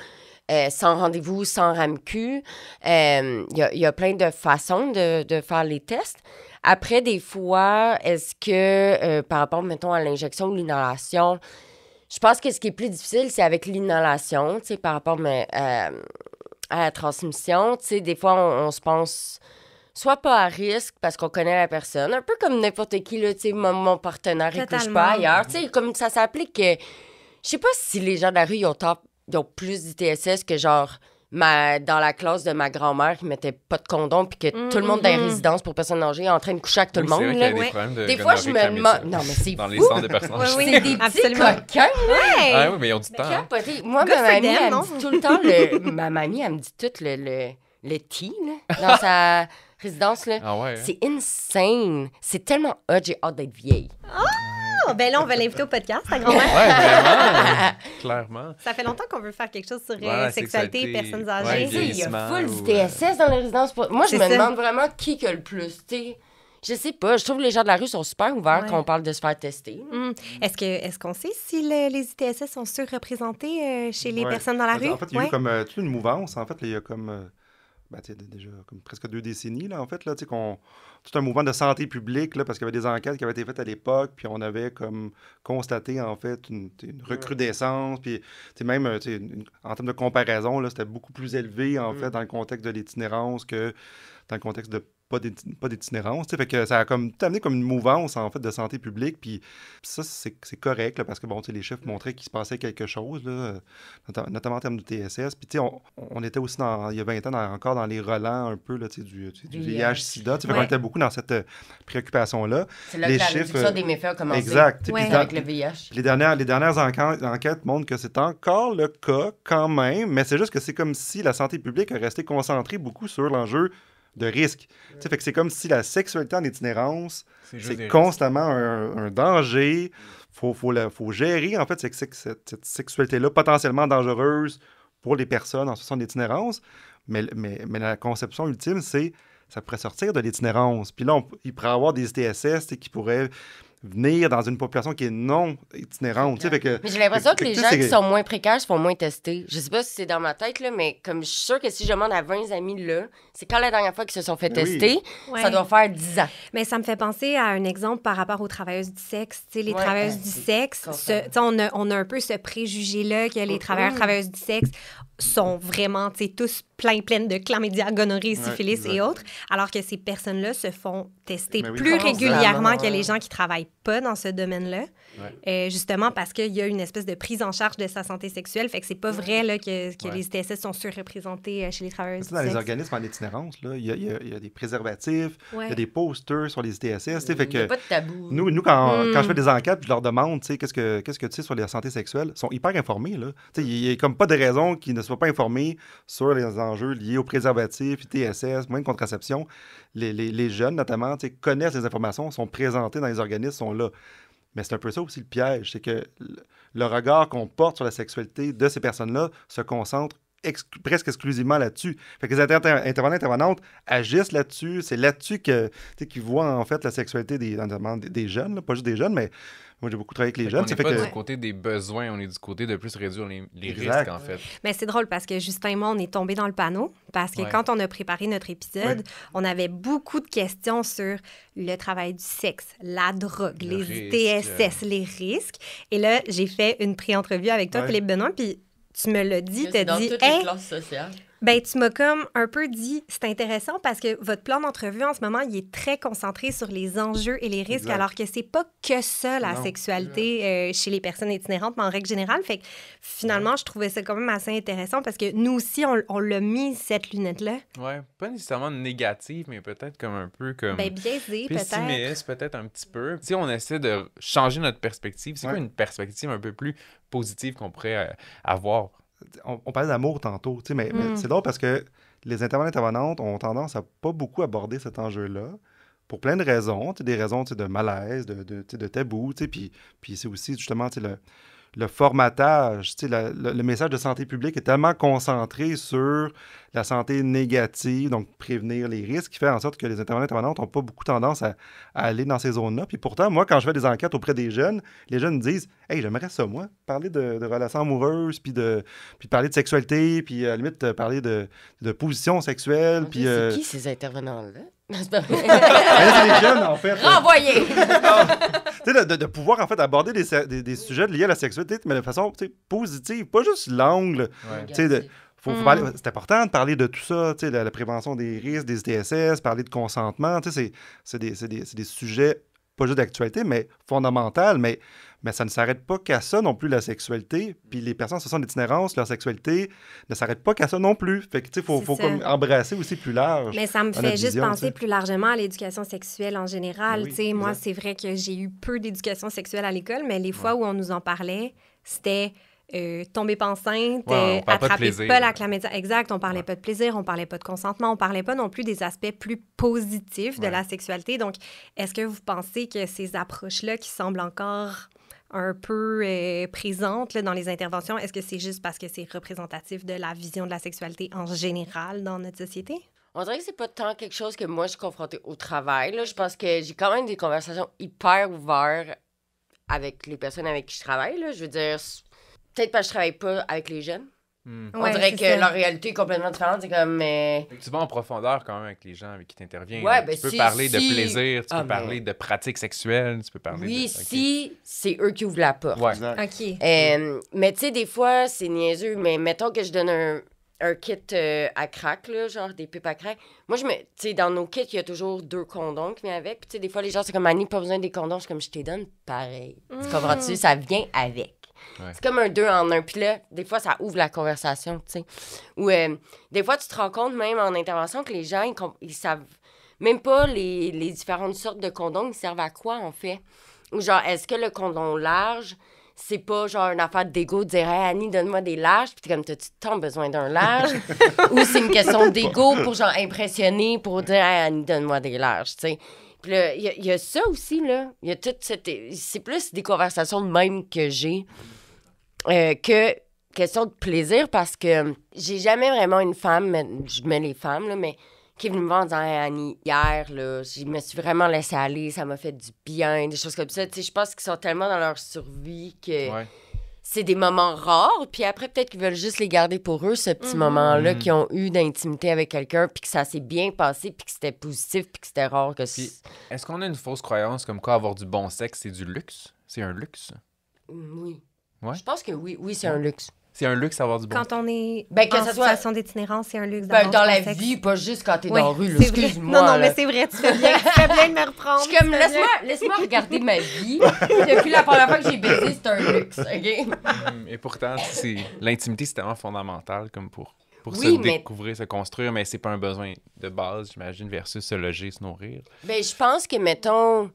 sans rendez-vous, sans RAMQ. Il y a plein de façons de faire les tests. Après, des fois, est-ce que, par rapport, mettons, à l'injection ou l'inhalation, je pense que ce qui est plus difficile, c'est avec l'inhalation, tu sais, par rapport à la transmission. Tu sais, des fois, on se pense... soit pas à risque parce qu'on connaît la personne, un peu comme n'importe qui, là, tu sais, mon partenaire, il couche pas ailleurs. Tu sais, comme ça s'applique que... Je sais pas si les gens de la rue, ils ont plus d'ITSS que, genre, dans la classe de ma grand-mère qui mettait pas de condom puis que tout le monde dans les résidences pour personnes âgées est en train de coucher avec tout le monde. C'est vrai qu'il y a des problèmes de des fois, je me demande... Non, mais c'est dans fou! les centres de personnes âgées. C'est des petits coquins, Ah oui, mais ils ont du temps. Hein? Moi, ma mamie, elle me dit tout le temps... Ma mamie, elle me dit tout le tea, là, dans sa... résidence, là. Ah ouais, hein? C'est insane. C'est tellement hot, j'ai hâte d'être vieille. Oh, ben là, on va l'inviter au podcast, ta grand-mère. Ouais, vraiment. Clairement. Ça fait longtemps qu'on veut faire quelque chose sur Ouais, sexualité et personnes âgées. Ouais, Tu sais, il y a vieillissement full ou, d'ITSS dans les résidences. Moi, je C'est me ça. demande vraiment qui a le plus, tu sais. Je sais pas. Je trouve que les gens de la rue sont super ouverts quand on parle de se faire tester. Est-ce qu'on sait si les ITSS sont surreprésentés chez les personnes dans la rue? En fait, il y a eu comme toute une mouvance. En fait, là, il y a comme... déjà comme presque 2 décennies, là, en fait, là, tout un mouvement de santé publique, là, parce qu'il y avait des enquêtes qui avaient été faites à l'époque, puis on avait comme constaté, en fait, une recrudescence, puis même, en termes de comparaison, là, c'était beaucoup plus élevé, en fait, dans le contexte de l'itinérance que dans le contexte de pas d'itinérance, tu sais, fait que ça a comme tout amené comme une mouvance, en fait, de santé publique, puis ça, c'est correct, là, parce que, bon, tu sais, les chiffres montraient qu'il se passait quelque chose, là, notamment en termes de TSS, puis, tu sais, on était aussi, il y a 20 ans, encore dans les relents, un peu, là, tu sais, du VIH-Sida, tu sais, fait qu'on était beaucoup dans cette préoccupation-là. C'est là Les que la chiffres, réduction des méfaits a commencé. Exact. Ouais. Avec le VIH. Les dernières enquêtes montrent que c'est encore le cas, quand même, mais c'est juste que c'est comme si la santé publique a resté concentrée beaucoup sur l'enjeu de risque. Tu sais, fait que c'est comme si la sexualité en itinérance, c'est constamment un danger. Faut gérer, en fait, cette sexualité-là potentiellement dangereuse pour les personnes en situation d'itinérance. Mais la conception ultime, c'est ça pourrait sortir de l'itinérance. Puis là, il pourrait y avoir des ITSS qui pourraient venir dans une population qui est non itinérante. Tu sais, fait que, mais j'ai l'impression que les gens c'est- qui sont moins précaires se font moins tester. Je sais pas si c'est dans ma tête, là, mais comme je suis sûre que si je demande à 20 amis là, c'est quand la dernière fois qu'ils se sont fait Oui. tester, Ouais. ça doit faire 10 ans. Mais ça me fait penser à un exemple par rapport aux travailleuses du sexe. Tu sais, les Ouais, travailleuses ouais, du c'est sexe, on a un peu ce préjugé-là que les travailleuses du sexe sont vraiment, tu sais, tous pleines de chlamydia, gonorrhée, syphilis exact. et autres, alors que ces personnes-là se font tester Mais oui, plus constamment, régulièrement que ouais. les gens qui travaillent pas dans ce domaine-là, justement parce qu'il y a une espèce de prise en charge de sa santé sexuelle, fait que c'est pas vrai là, que les ITSS sont surreprésentés chez les travailleuses du Dans les sexe. organismes en itinérance, là, il y a des préservatifs, Ouais. il y a des posters sur les ITSS. Tu sais, fait Il n'y a que pas de tabou. nous quand je fais des enquêtes, je leur demande, tu sais, qu'est-ce que tu sais sur la santé sexuelle, ils sont hyper informés, là. Tu sais, il n'y a comme pas de raison qu'ils ne soient pas informés sur les enjeux liés aux préservatifs, ITSS, moyens de contraception. Les jeunes, notamment, tu sais, connaissent les informations, sont présentés dans les organismes, sont là. Mais c'est un peu ça aussi le piège, c'est que le regard qu'on porte sur la sexualité de ces personnes-là se concentre presque exclusivement là-dessus. Fait que les intervenantes agissent là-dessus. C'est là-dessus qu'ils voient en fait la sexualité des jeunes, là, pas juste des jeunes, mais moi j'ai beaucoup travaillé avec les jeunes. On n'est pas du côté des besoins, on est du côté de plus réduire les risques en fait. Mais c'est drôle parce que Justin et moi, on est tombés dans le panneau parce que quand on a préparé notre épisode, on avait beaucoup de questions sur le travail du sexe, la drogue, les ITSS, les risques. Et là, j'ai fait une pré-entrevue avec toi, Philippe Benoît, puis tu me l'as dit, t'as dit... Dans toutes les classes sociales. Ben, tu m'as comme un peu dit, c'est intéressant parce que votre plan d'entrevue en ce moment, il est très concentré sur les enjeux et les risques, alors que c'est pas que ça, la sexualité chez les personnes itinérantes, mais en règle générale. Fait que finalement, je trouvais ça quand même assez intéressant parce que nous aussi, on l'a mis, cette lunette-là. Ouais, pas nécessairement négative, mais peut-être comme un peu comme... Ben, biaisé, peut-être. Pessimiste, peut-être un petit peu. Si on essaie de changer notre perspective, c'est quoi une perspective un peu plus positive qu'on pourrait avoir? On parlait d'amour tantôt, mais c'est drôle parce que les intervenantes ont tendance à pas beaucoup aborder cet enjeu-là pour plein de raisons, des raisons de malaise, de tabou, puis c'est aussi justement le formatage, le message de santé publique est tellement concentré sur la santé négative, donc prévenir les risques, qui fait en sorte que les intervenantes n'ont pas beaucoup tendance à aller dans ces zones-là. Puis pourtant, moi, quand je fais des enquêtes auprès des jeunes, les jeunes me disent « Hey, j'aimerais ça, moi, parler de relations amoureuses, puis parler de sexualité, puis à la limite, parler de position sexuelle. » C'est qui ces intervenants-là? C'est les jeunes, en fait. Renvoyés! De pouvoir, en fait, aborder des sujets liés à la sexualité, mais de façon positive, pas juste l'angle. C'est important de parler de tout ça, la prévention des risques, des ITSS, parler de consentement. C'est des sujets, pas juste d'actualité, mais fondamentaux, mais ça ne s'arrête pas qu'à ça non plus, la sexualité. Puis les personnes en situation d'itinérance, leur sexualité ne s'arrête pas qu'à ça non plus. Fait que, il faut comme embrasser aussi plus large. Mais ça me fait juste penser plus largement à l'éducation sexuelle en général. Moi, c'est vrai que j'ai eu peu d'éducation sexuelle à l'école, mais les fois où on nous en parlait, c'était... tomber pas enceinte, attraper pas la chlamydia. Exact, on parlait pas de plaisir, on parlait pas de consentement, on parlait pas non plus des aspects plus positifs de la sexualité. Donc, est-ce que vous pensez que ces approches-là qui semblent encore un peu présentes là, dans les interventions, est-ce que c'est juste parce que c'est représentatif de la vision de la sexualité en général dans notre société? On dirait que c'est pas tant quelque chose que moi, je suis confrontée au travail. Là. Je pense que j'ai quand même des conversations hyper ouvertes avec les personnes avec qui je travaille. Là. Je veux dire... Peut-être parce que je travaille pas avec les jeunes. On dirait que leur réalité est complètement différente. C'est comme... Tu vas en profondeur quand même avec les gens avec qui t'interviens. Ouais, tu peux parler de plaisir, tu peux parler de pratiques sexuelles, tu peux parler Oui, si c'est eux qui ouvrent la porte. Ouais. OK. Mais tu sais, des fois, c'est niaiseux, mais mettons que je donne un kit à crack, là, genre des pipes à crack. Moi, tu sais, dans nos kits, il y a toujours 2 condoms qui viennent avec. Puis tu sais, des fois, les gens, c'est comme, Annie, pas besoin des condoms. Je suis comme, je te donne pareil. Tu comprends-tu? Ça vient avec. Ouais. C'est comme un 2 en 1. Puis là, des fois, ça ouvre la conversation, tu sais. Ou des fois, tu te rends compte même en intervention que les gens, ils savent même pas les différentes sortes de condoms, ils servent à quoi, en fait. Ou genre, est-ce que le condom large, c'est pas genre une affaire d'ego de dire « Hey, Annie, donne-moi des larges. » Puis t'es comme, t'as-tu tant besoin d'un large? Ou c'est une question d'ego pour genre impressionner, pour dire « Hey, Annie, donne-moi des larges. » Tu sais. Puis là, il y a ça aussi, là. Il y a toute cette... C'est plus des conversations de même que j'ai que question de plaisir, parce que j'ai jamais vraiment une femme, je mets les femmes, là, mais qui est venue me voir en disant hey, « Annie, hier, là, je me suis vraiment laissée aller, ça m'a fait du bien, des choses comme ça. » Tu sais, je pense qu'ils sont tellement dans leur survie que... C'est des moments rares, puis après, peut-être qu'ils veulent juste les garder pour eux, ce petit moment-là qu'ils ont eu d'intimité avec quelqu'un, puis que ça s'est bien passé, puis que c'était positif, puis que c'était rare. Puis, est-ce qu'on a une fausse croyance comme quoi avoir du bon sexe, c'est du luxe? C'est un luxe? Oui. Ouais? Je pense que oui, c'est un luxe. C'est un luxe d'avoir du bon sexe? Quand on est que en ça situation d'itinérance, c'est un luxe d'avoir dans du la bon sexe. vie, pas juste quand t'es dans la rue, là, excuse-moi. Non, là. mais c'est vrai, tu fais bien de me reprendre. Je suis comme, laisse-moi regarder ma vie. Depuis la première fois que j'ai baisé, c'est un luxe, OK? Et pourtant, l'intimité, c'est tellement fondamental comme pour oui, se découvrir, se construire, mais c'est pas un besoin de base, j'imagine, versus se loger, se nourrir. Ben, je pense que, mettons...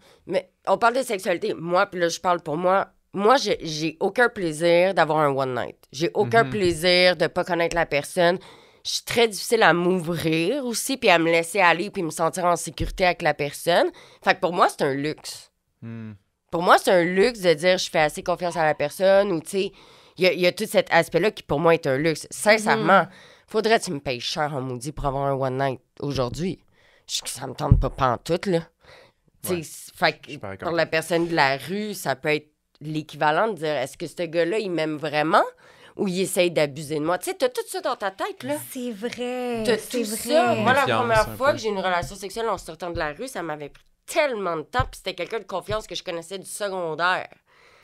on parle de sexualité. Moi, puis là, je parle pour moi. Moi, j'ai aucun plaisir d'avoir un one night. J'ai aucun plaisir de pas connaître la personne. Je suis très difficile à m'ouvrir aussi, puis à me laisser aller, puis me sentir en sécurité avec la personne. Fait que pour moi, c'est un luxe. Tu pour moi, c'est un luxe de dire je fais assez confiance à la personne ou, tu sais, il y a tout cet aspect-là qui, pour moi, est un luxe. Sincèrement, faudrait que tu me payes cher en maudit pour avoir un one night aujourd'hui. Ça me tente pas pantoute, là. Ouais. Fait que Je suis pareil pour comme la personne de la rue, ça peut être l'équivalent de dire est-ce que ce gars-là, il m'aime vraiment ou il essaye d'abuser de moi? Tu sais, t'as tout ça dans ta tête, là. C'est vrai. T'as c'est tout vrai. ça. Moi, la Méfiance, première un fois peu. que j'ai eu une relation sexuelle en sortant de la rue, ça m'avait pris tellement de temps, puis c'était quelqu'un de confiance que je connaissais du secondaire.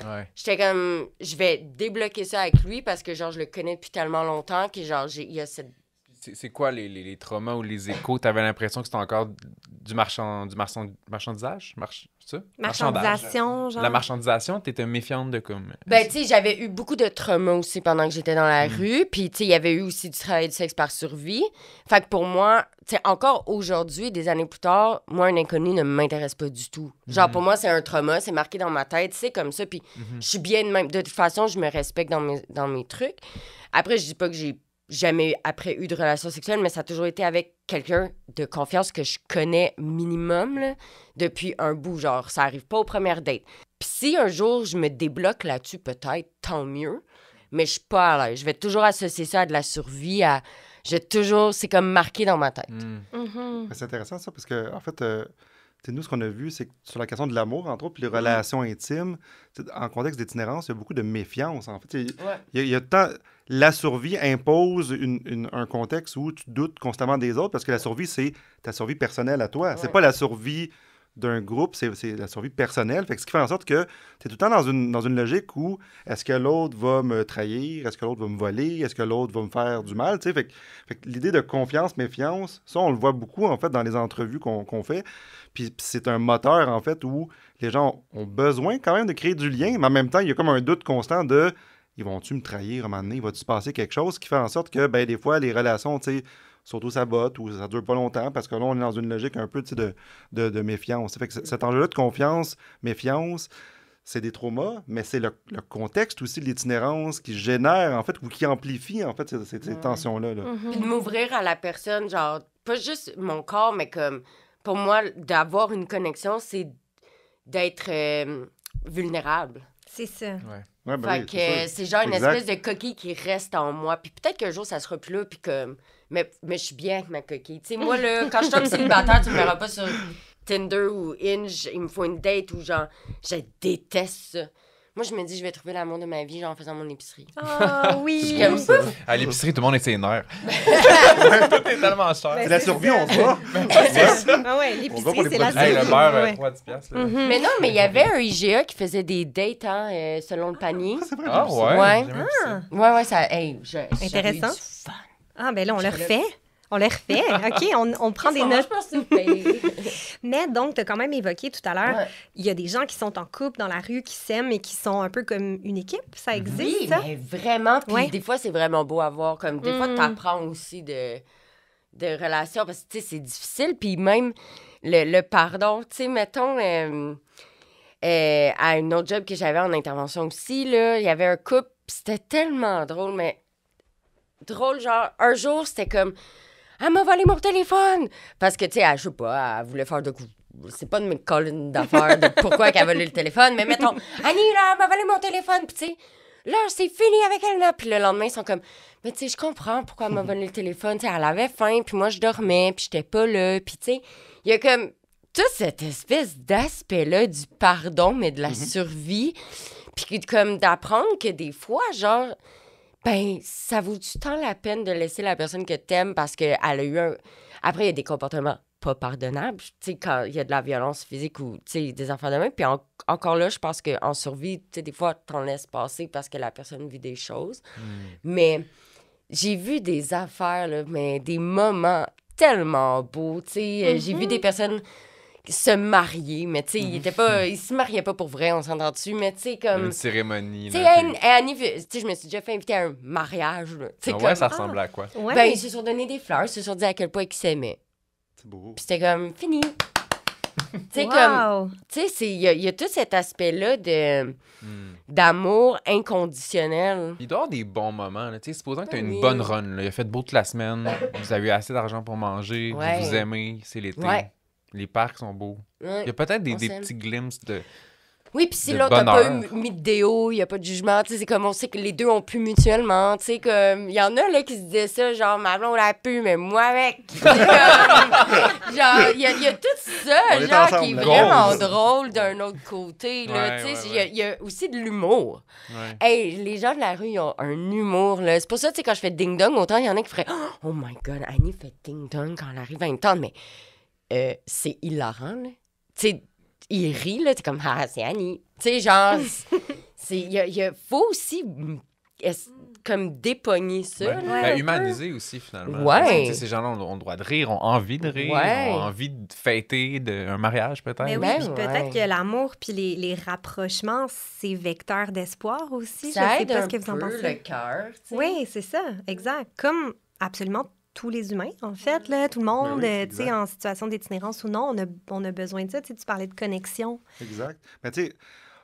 Ouais. J'étais comme, je vais débloquer ça avec lui parce que, genre, je le connais depuis tellement longtemps que, genre, il y a cette... C'est quoi les traumas ou les échos? T'avais l'impression que c'était encore du marchandisage? C'est ça? Marchandisation, genre. La marchandisation, t'étais méfiante de comme... Ben, tu sais, j'avais eu beaucoup de traumas aussi pendant que j'étais dans la rue. Puis, tu sais, il y avait eu aussi du travail du sexe par survie. Fait que pour moi, tu sais, encore aujourd'hui, des années plus tard, moi, un inconnu ne m'intéresse pas du tout. Genre, pour moi, c'est un trauma, c'est marqué dans ma tête, c'est comme ça. Puis, je suis bien de même. De toute façon, je me respecte dans mes trucs. Après, je dis pas que j'ai jamais après eu de relation sexuelle, mais ça a toujours été avec quelqu'un de confiance que je connais minimum là, depuis un bout. Genre, ça arrive pas aux premières dates. Puis si un jour je me débloque là-dessus, peut-être, tant mieux. Mais je suis pas à l'aise. Je vais toujours associer ça à de la survie, c'est comme marqué dans ma tête. Mhm. C'est intéressant ça, parce que en fait, nous, ce qu'on a vu, c'est que sur la question de l'amour, entre autres, puis les relations intimes, en contexte d'itinérance, il y a beaucoup de méfiance. En fait, il y a tant... La survie impose un contexte où tu doutes constamment des autres, parce que la survie, c'est ta survie personnelle à toi. C'est pas la survie d'un groupe, c'est la survie personnelle. Fait que ce qui fait en sorte que tu es tout le temps dans une logique où est-ce que l'autre va me trahir, est-ce que l'autre va me voler, est-ce que l'autre va me faire du mal, tu sais. Fait que l'idée de confiance, méfiance, ça, on le voit beaucoup, en fait, dans les entrevues qu'on fait. Puis c'est un moteur, en fait, où les gens ont besoin quand même de créer du lien, mais en même temps, il y a comme un doute constant de « ils vont-tu me trahir à un moment donné? Va-tu se passer quelque chose? » qui fait en sorte que, ben des fois, les relations, tu sais, s'auto-sabotent ou ça dure pas longtemps parce que là, on est dans une logique un peu, tu sais, de méfiance. Fait que cet enjeu-là de confiance, méfiance, c'est des traumas, mais c'est le contexte aussi de l'itinérance qui génère, en fait, ou qui amplifie, en fait, ces tensions-là. Là. Puis de m'ouvrir à la personne, genre, pas juste mon corps, mais comme, pour moi, d'avoir une connexion, c'est d'être vulnérable. C'est ça. Ouais, ben Fait oui, que c'est genre une Exact. espèce de coquille qui reste en moi. Puis peut-être qu'un jour, ça sera plus là, puis comme... Mais je suis bien avec ma coquille. Tu sais, moi, là, quand je tombe célibataire, tu me verras pas sur Tinder ou Hinge. Il me faut une date ou genre... Je déteste ça. Moi, je me dis, je vais trouver l'amour de ma vie, genre, en faisant mon épicerie. Ah oui! Comme ça. À l'épicerie, tout le monde est ses nerfs. Tout est tellement cher. C'est la survie, on se voit. Ah ouais, On va pour l'épicerie, les c'est la produits. Hey, survie. le beurre, Ouais. 3 piastres. Mhm. Mais non, mais il y avait un IGA qui faisait des dates, hein, selon le panier. C'est vrai, Ah j'ai vu ça. ouais? Ouais. J'ai jamais vu ça. Ouais, ça... Hey, Intéressant. j'avais du fun. Ah, ben là, on le refait. On le refait. OK, on prend des Qu'est-ce qu'on notes. mange pour souper? Mais donc, tu as quand même évoqué tout à l'heure, Ouais. il y a des gens qui sont en couple dans la rue, qui s'aiment et qui sont un peu comme une équipe. Ça existe, Oui, ça? mais vraiment. Puis Ouais. des fois, c'est vraiment beau à voir. Comme des fois, tu apprends aussi de relations parce que, tu sais, c'est difficile. Puis même le pardon, tu sais, mettons, à une autre job que j'avais en intervention aussi, là, il y avait un couple, puis c'était tellement drôle, mais drôle, genre, un jour, c'était comme... Elle m'a volé mon téléphone! Parce que, tu sais, je sais pas, elle voulait faire de coups. C'est pas de mes collines d'affaires de pourquoi elle a volé le téléphone, mais mettons, Annie, là, elle m'a volé mon téléphone, puis tu sais, là, c'est fini avec elle, là. Puis le lendemain, ils sont comme, mais tu sais, je comprends pourquoi elle m'a volé le téléphone. Tu sais, elle avait faim, puis moi, je dormais, puis j'étais pas là. Puis tu sais, il y a comme toute cette espèce d'aspect-là du pardon, mais de la survie. Puis comme d'apprendre que des fois, genre, ben, ça vaut du temps la peine de laisser la personne que t'aimes parce qu'elle a eu un... Après, il y a des comportements pas pardonnables, tu sais, quand il y a de la violence physique ou, tu sais, des affaires de même. Puis encore là, je pense qu'en survie, tu sais, des fois, t'en laisses passer parce que la personne vit des choses. Mais j'ai vu des affaires, là, mais des moments tellement beaux, tu sais. J'ai vu des personnes se marier, mais tu sais, ils se mariaient pas pour vrai, on s'entend dessus, mais tu sais, comme... Une cérémonie. Tu sais, là, Annie, tu sais, je me suis déjà fait inviter à un mariage, là. Tu sais, Ah comme... ouais, ça ressemble à quoi? Ouais. Ben, ils se sont donné des fleurs, ils se sont dit à quel point ils s'aimaient. C'est beau. Puis c'était comme, fini. Tu sais, Wow. comme... Tu sais, il y a tout cet aspect-là d'amour inconditionnel. Il doit y avoir des bons moments. Là. Tu sais, supposons que tu as une Oui. bonne run. Là. Il a fait beau toute la semaine. Vous avez eu assez d'argent pour manger. Ouais. Vous vous aimez. C'est l'été. Ouais. Les parcs sont beaux. Ouais. Il y a peut-être des On s'aime. petits glimpses de Oui, puis si de l'autre n'a pas bonheur. mis de déo, il n'y a pas de jugement, tu sais, c'est comme on sait que les deux ont pu mutuellement, tu sais, comme, il y en a, là, qui se disaient ça, genre, ma blonde a pu, mais moi avec. Tu sais, comme, genre, il y a tout ça, On est genre, ensemble, qui est là. vraiment Rose. drôle d'un autre côté, là, Ouais, tu sais, ouais, il y a aussi de l'humour. Ouais. Hey, les gens de la rue, ils ont un humour, là. C'est pour ça, tu sais, quand je fais ding-dong, autant il y en a qui feraient « Oh my God, Annie fait ding-dong quand elle arrive à une tente. » Mais c'est hilarant, là. Tu sais, il rit, là, t'es comme « Ah, c'est Annie. » Tu sais, genre, faut aussi comme dépogner ça, Ouais. là, Ben, un peu. humaniser aussi, finalement. Ouais. Parce que, tu sais, ces gens-là ont le droit de rire, ont envie de rire, Ouais. ont envie de fêter un mariage, peut-être. Mais oui, Ben puis ouais. peut-être que l'amour puis les rapprochements, c'est vecteur d'espoir aussi. Ça je sais aide pas un ce que vous en peu pensez. le cœur, tu sais. Oui, c'est ça, exact. Comme absolument tous les humains, en fait, là, tout le monde, Ben oui, tu sais, exact. en situation d'itinérance ou non, on a besoin de ça. Tu sais, tu parlais de connexion. Exact. Mais tu sais,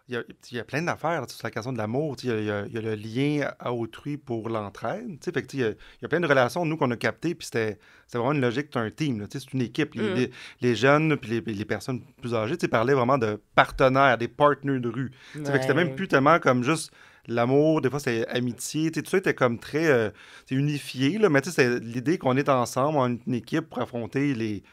il y a plein d'affaires là, sur la question de l'amour. Tu sais, il y a le lien à autrui pour l'entraide. Tu sais, fait que, tu sais, il y a plein de relations, nous, qu'on a captées, puis c'était vraiment une logique, c'est un team, là, tu sais, c'est une équipe. Les jeunes, puis les personnes plus âgées, tu sais, parlaient vraiment de partenaires, des partners de rue. Tu sais, fait que c'était même plus tellement comme juste l'amour, des fois, c'est amitié. Tu sais, tout ça était comme très c'est unifié, là, mais tu sais, c'est l'idée qu'on est ensemble, en une équipe pour affronter les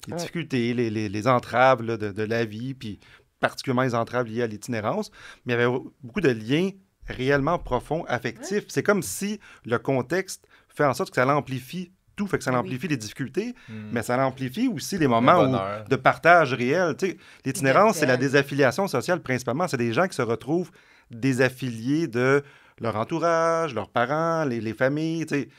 difficultés, les entraves là, de la vie, puis particulièrement les entraves liées à l'itinérance. Mais il y avait beaucoup de liens réellement profonds, affectifs. C'est comme si le contexte fait en sorte que ça l'amplifie tout, fait que ça amplifie les difficultés, mais ça amplifie aussi les moments bonheur. de partage réel. Tu sais, l'itinérance, c'est la Exact. désaffiliation sociale principalement. C'est des gens qui se retrouvent désaffiliés de leur entourage, leurs parents, les familles, tu sais,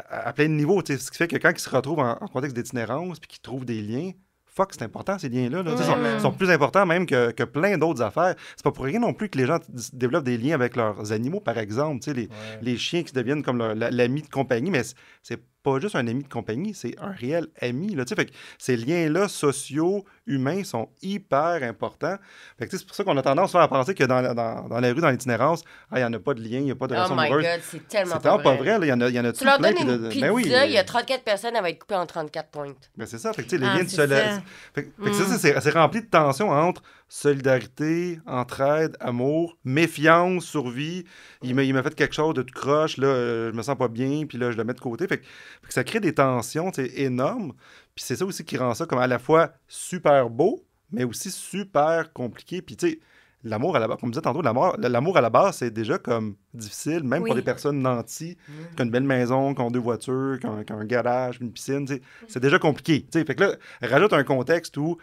à plein de niveaux. Tu sais, ce qui fait que quand ils se retrouvent en contexte d'itinérance puis qu'ils trouvent des liens, fuck, c'est important, ces liens-là. Là. Tu sais, Ils sont plus importants même que plein d'autres affaires. C'est pas pour rien non plus que les gens développent des liens avec leurs animaux, par exemple. Tu sais, les chiens qui deviennent comme l'ami de compagnie, mais c'est pas juste un ami de compagnie, c'est un réel ami. Là, tu sais, fait que ces liens-là sociaux, humains, sont hyper importants. Fait que, tu sais, c'est pour ça qu'on a tendance à penser que dans la rue, dans l'itinérance, il n'y en a pas de lien, il n'y a pas de Oh relation my amoureuse. God, c'est tellement C'est tellement pas vrai. Là. Il y en a Tu tout leur plein. donnes puis une pizza, ben oui, il y a 34 personnes, elle va être coupée en 34 points. ben c'est ça. Fait que, tu sais, les Ah, liens de c'est solidarité. ça. Fait que ça, c'est rempli de tensions entre solidarité, entraide, amour, méfiance, survie. Il m'a fait quelque chose de tout croche, là, je me sens pas bien, puis là, je le mets de côté. Fait que ça crée des tensions énormes. Puis c'est ça aussi qui rend ça comme à la fois super beau, mais aussi super compliqué. Puis tu sais, l'amour à la base, comme je disais tantôt, l'amour à la base, c'est déjà comme difficile, même Oui. pour des personnes nanties, qui ont une belle maison, qui ont 2 voitures, qui ont un garage, une piscine, tu sais. C'est déjà compliqué. Tu sais. Fait que là, rajoute un contexte où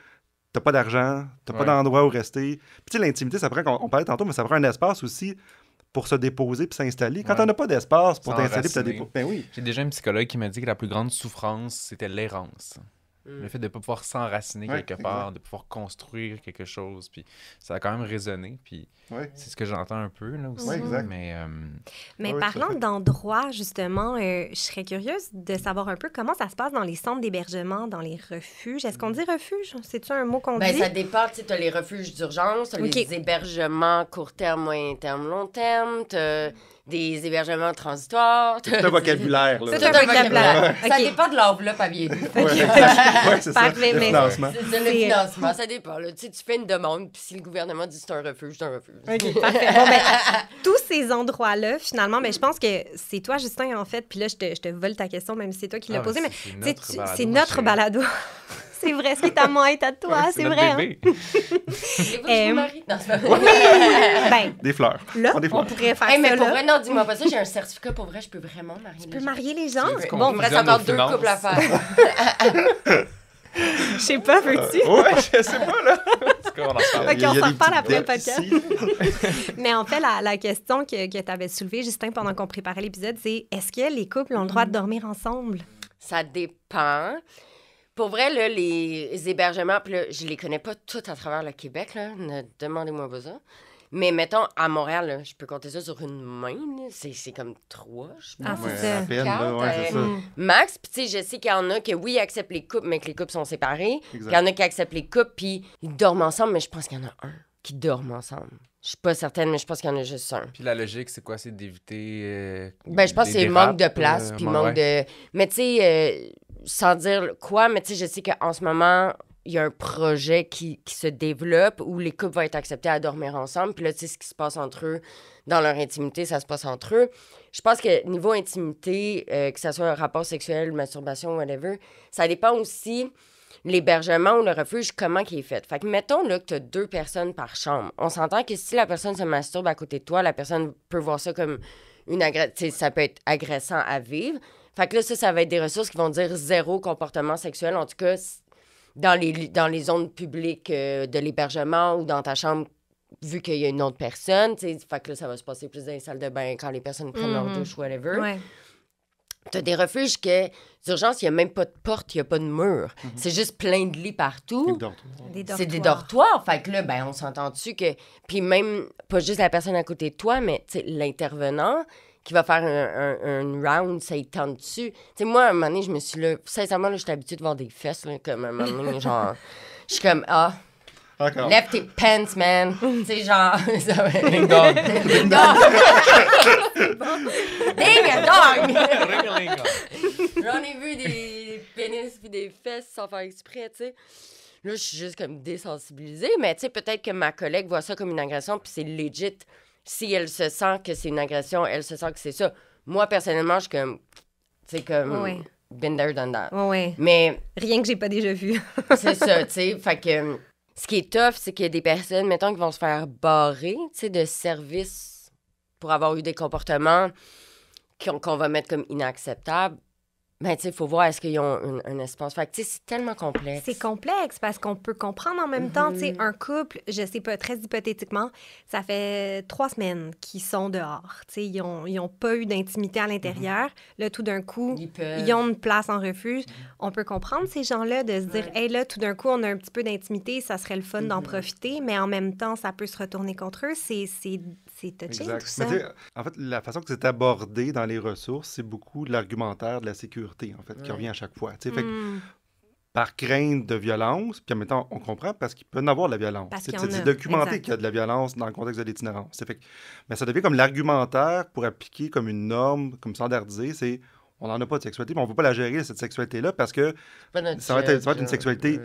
t'as pas d'argent, t'as pas d'endroit où rester. Puis tu sais, l'intimité, ça prend, on parlait tantôt, mais ça prend un espace aussi pour se déposer puis s'installer. Quand t'en as pas d'espace pour t'installer puis te déposer, ben oui. J'ai déjà un psychologue qui m'a dit que la plus grande souffrance, c'était l'errance. Le fait de ne pas pouvoir s'enraciner quelque part, de pouvoir construire quelque chose. Puis ça a quand même résonné. Puis c'est ce que j'entends un peu là aussi. Ouais, exact. Mais Ouais, parlant tout à fait. d'endroits, justement, je serais curieuse de savoir un peu comment ça se passe dans les centres d'hébergement, dans les refuges. Est-ce qu'on dit refuge? C'est-tu un mot qu'on Ben, dit? ça dépend. Tu as les refuges d'urgence, t'as OK. les hébergements court terme, moyen terme, long terme, t'as des hébergements transitoires. C'est tout un vocabulaire, là. C'est Tout un un vocabulaire. vocabulaire. Ça OK. dépend de l'enveloppe à bien. Ouais, c'est ça. Parfait, Le mais- financement. C'est le financement, ça dépend. Là. Tu sais, tu fais une demande, puis si le gouvernement dit c'est un refuge, c'est un refuge. OK, parfait. Bon, ben, tous ces endroits-là, finalement, mais je pense que c'est toi, Justin, en fait, puis là, je te vole ta question, même si c'est toi qui l'as posée, mais tu sais, c'est notre balado. C'est vrai, ce qui est à moi est à toi, c'est vrai. Hein? Bébé. Et vous, je vous marie? Non, c'est pas vrai. Ben, Des fleurs. là, Oh, des on fleurs. pourrait faire Hey, mais ça, pour là. vrai, non, dis-moi pas ça, j'ai un certificat pour vrai, je peux vraiment marier. Tu peux marier les gens? qu'on Bon, Il me reste fusionne encore nos 2 finances. couples à faire. je sais pas, veux-tu? Ouais, je sais pas, là. En tout cas, on en parle. Ok, Il y a on des s'en reparle petites après le dettes podcast. ici. Mais en fait, la question que tu avais soulevée, Justin, pendant qu'on préparait l'épisode, c'est est-ce que les couples ont le droit de dormir ensemble? Ça dépend. Pour vrai, là, les hébergements, puis là, je les connais pas tous à travers le Québec, là. Ne demandez-moi pas ça. Mais mettons, à Montréal, là, je peux compter ça sur une main. Là. C'est comme 3, je pense. Ah, Ouais, c'est ça. à peine, là, Quatre, ouais, c'est ça. Max, puis tu sais, je sais qu'il y en a que oui, ils acceptent les couples, mais que les couples sont séparés. Exact. Il y en a qui acceptent les couples, puis ils dorment ensemble, mais je pense qu'il y en a un qui dorment ensemble. Je suis pas certaine, mais je pense qu'il y en a juste un. Puis la logique, c'est quoi? C'est d'éviter. Ben, je pense des que c'est dérapes, manque de place, puis ouais. manque de... Mais tu sais, sans dire quoi, mais tu sais, je sais qu'en ce moment, il y a un projet qui se développe où les couples vont être acceptés à dormir ensemble. Puis là, tu sais, ce qui se passe entre eux, dans leur intimité, ça se passe entre eux. Je pense que niveau intimité, que ce soit un rapport sexuel, masturbation, whatever, ça dépend aussi l'hébergement ou le refuge, comment il est fait. Fait que mettons là, que tu as 2 personnes par chambre. On s'entend que si la personne se masturbe à côté de toi, la personne peut voir ça comme ça peut être agressant à vivre. Fait que là, ça va être des ressources qui vont dire 0 comportement sexuel. En tout cas, dans les zones publiques de l'hébergement ou dans ta chambre, vu qu'il y a une autre personne. Fait que là, ça va se passer plus dans les salles de bain quand les personnes prennent leur douche, whatever. Ouais. T'as des refuges que, d'urgence, il n'y a même pas de porte, il n'y a pas de mur. C'est juste plein de lits partout. C'est des dortoirs. Fait que là, on s'entend dessus que... Puis même, pas juste la personne à côté de toi, mais l'intervenant qui va faire un round, ça y tente dessus. Moi, à un moment donné, je me suis là... Sincèrement, là, j'étais habituée de voir des fesses, là, comme à un moment donné, genre... Je suis comme, lève tes pants, man. C'est genre... Ding dong. Ding dong. Ding dong. J'en ai vu des pénis puis des fesses sans faire exprès, tu sais. Là, je suis juste comme désensibilisée, mais tu sais, peut-être que ma collègue voit ça comme une agression puis c'est legit. Si elle se sent que c'est une agression, elle se sent que c'est ça. Moi, personnellement, je suis comme... C'est comme... Ouais. Been there, done that. Ouais. Mais... Rien que j'ai pas déjà vu. C'est ça, tu sais. Fait que... Ce qui est tough, c'est qu'il y a des personnes, mettons, qui vont se faire barrer, tu sais, de services pour avoir eu des comportements qu'on va mettre comme inacceptables. Mais tu sais, il faut voir est-ce qu'ils ont un espace. Fait que tu sais, c'est tellement complexe. C'est complexe parce qu'on peut comprendre en même temps, tu sais, un couple, je sais pas, très hypothétiquement, ça fait 3 semaines qu'ils sont dehors. Tu sais, ils ont pas eu d'intimité à l'intérieur. Là, tout d'un coup, ils ont une place en refuge. On peut comprendre ces gens-là de se dire, hey, là, tout d'un coup, on a un petit peu d'intimité, ça serait le fun d'en profiter, mais en même temps, ça peut se retourner contre eux. C'est touché, Exact. tout ça. Mais en fait, la façon que c'est abordé dans les ressources, c'est beaucoup de l'argumentaire de la sécurité, en fait, qui revient à chaque fois. Fait que, par crainte de violence, puis en même temps, on comprend parce qu'il peut y en avoir de la violence. C'est documenté qu'il y a de la violence dans le contexte de l'itinérance. Mais ça devient comme l'argumentaire pour appliquer comme une norme, comme standardisée, c'est on n'en a pas de sexualité, mais on ne veut pas la gérer, cette sexualité-là, parce que ça va être une sexualité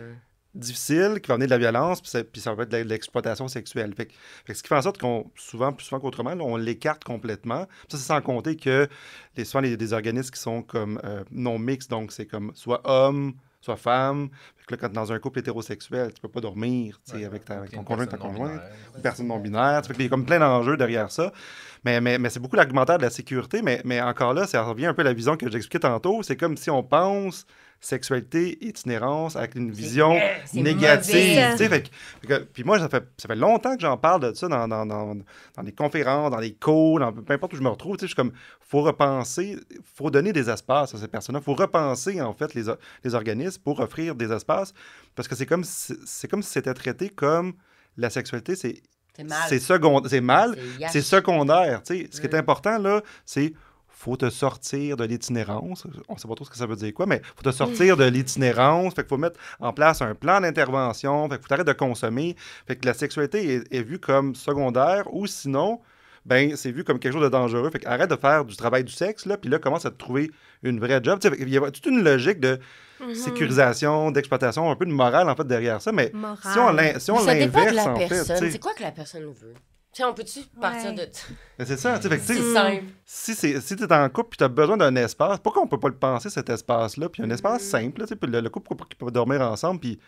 difficile, qui va amener de la violence, puis ça va être de l'exploitation sexuelle. Fait que ce qui fait en sorte qu'on, plus souvent qu'autrement, là, on l'écarte complètement. Ça, c'est sans compter que souvent, des organismes qui sont comme non mixtes, donc c'est comme soit homme, soit femme. Fait que là, quand dans un couple hétérosexuel, tu peux pas dormir avec ton conjoint, ta conjointe, une personne non-binaire. Fait qu'il y a comme plein d'enjeux derrière ça. Mais c'est beaucoup l'argumentaire de la sécurité, mais encore là, ça revient un peu à la vision que j'expliquais tantôt. C'est comme si on pense sexualité, itinérance, avec une vision négative. Puis moi, ça fait longtemps que j'en parle de ça dans les conférences, dans les cours, peu importe où je me retrouve. Je suis comme, faut repenser, faut donner des espaces à ces personnes-là. Il faut repenser, en fait, les organismes pour offrir des espaces. Parce que c'est comme si c'était traité comme la sexualité, c'est mal, c'est secondaire. Ce qui est important, là, c'est faut te sortir de l'itinérance. On ne sait pas trop ce que ça veut dire quoi, mais faut te sortir de l'itinérance. Fait qu'il faut mettre en place un plan d'intervention. Fait qu'il faut arrêter de consommer. Fait que la sexualité est vue comme secondaire ou sinon, c'est vu comme quelque chose de dangereux. Fait qu'arrête de faire du travail du sexe, là, puis là, commence à te trouver une vraie job. Il y a toute une logique de sécurisation, d'exploitation, un peu de morale, en fait, derrière ça. Mais si on l'inverse, en fait... C'est quoi que la personne veut? On peut-tu partir de... Mais c'est ça, c'est simple. Si t'es en couple et tu as besoin d'un espace, pourquoi on peut pas le penser, cet espace-là? Puis un espace simple, puis le couple peut dormir ensemble, puis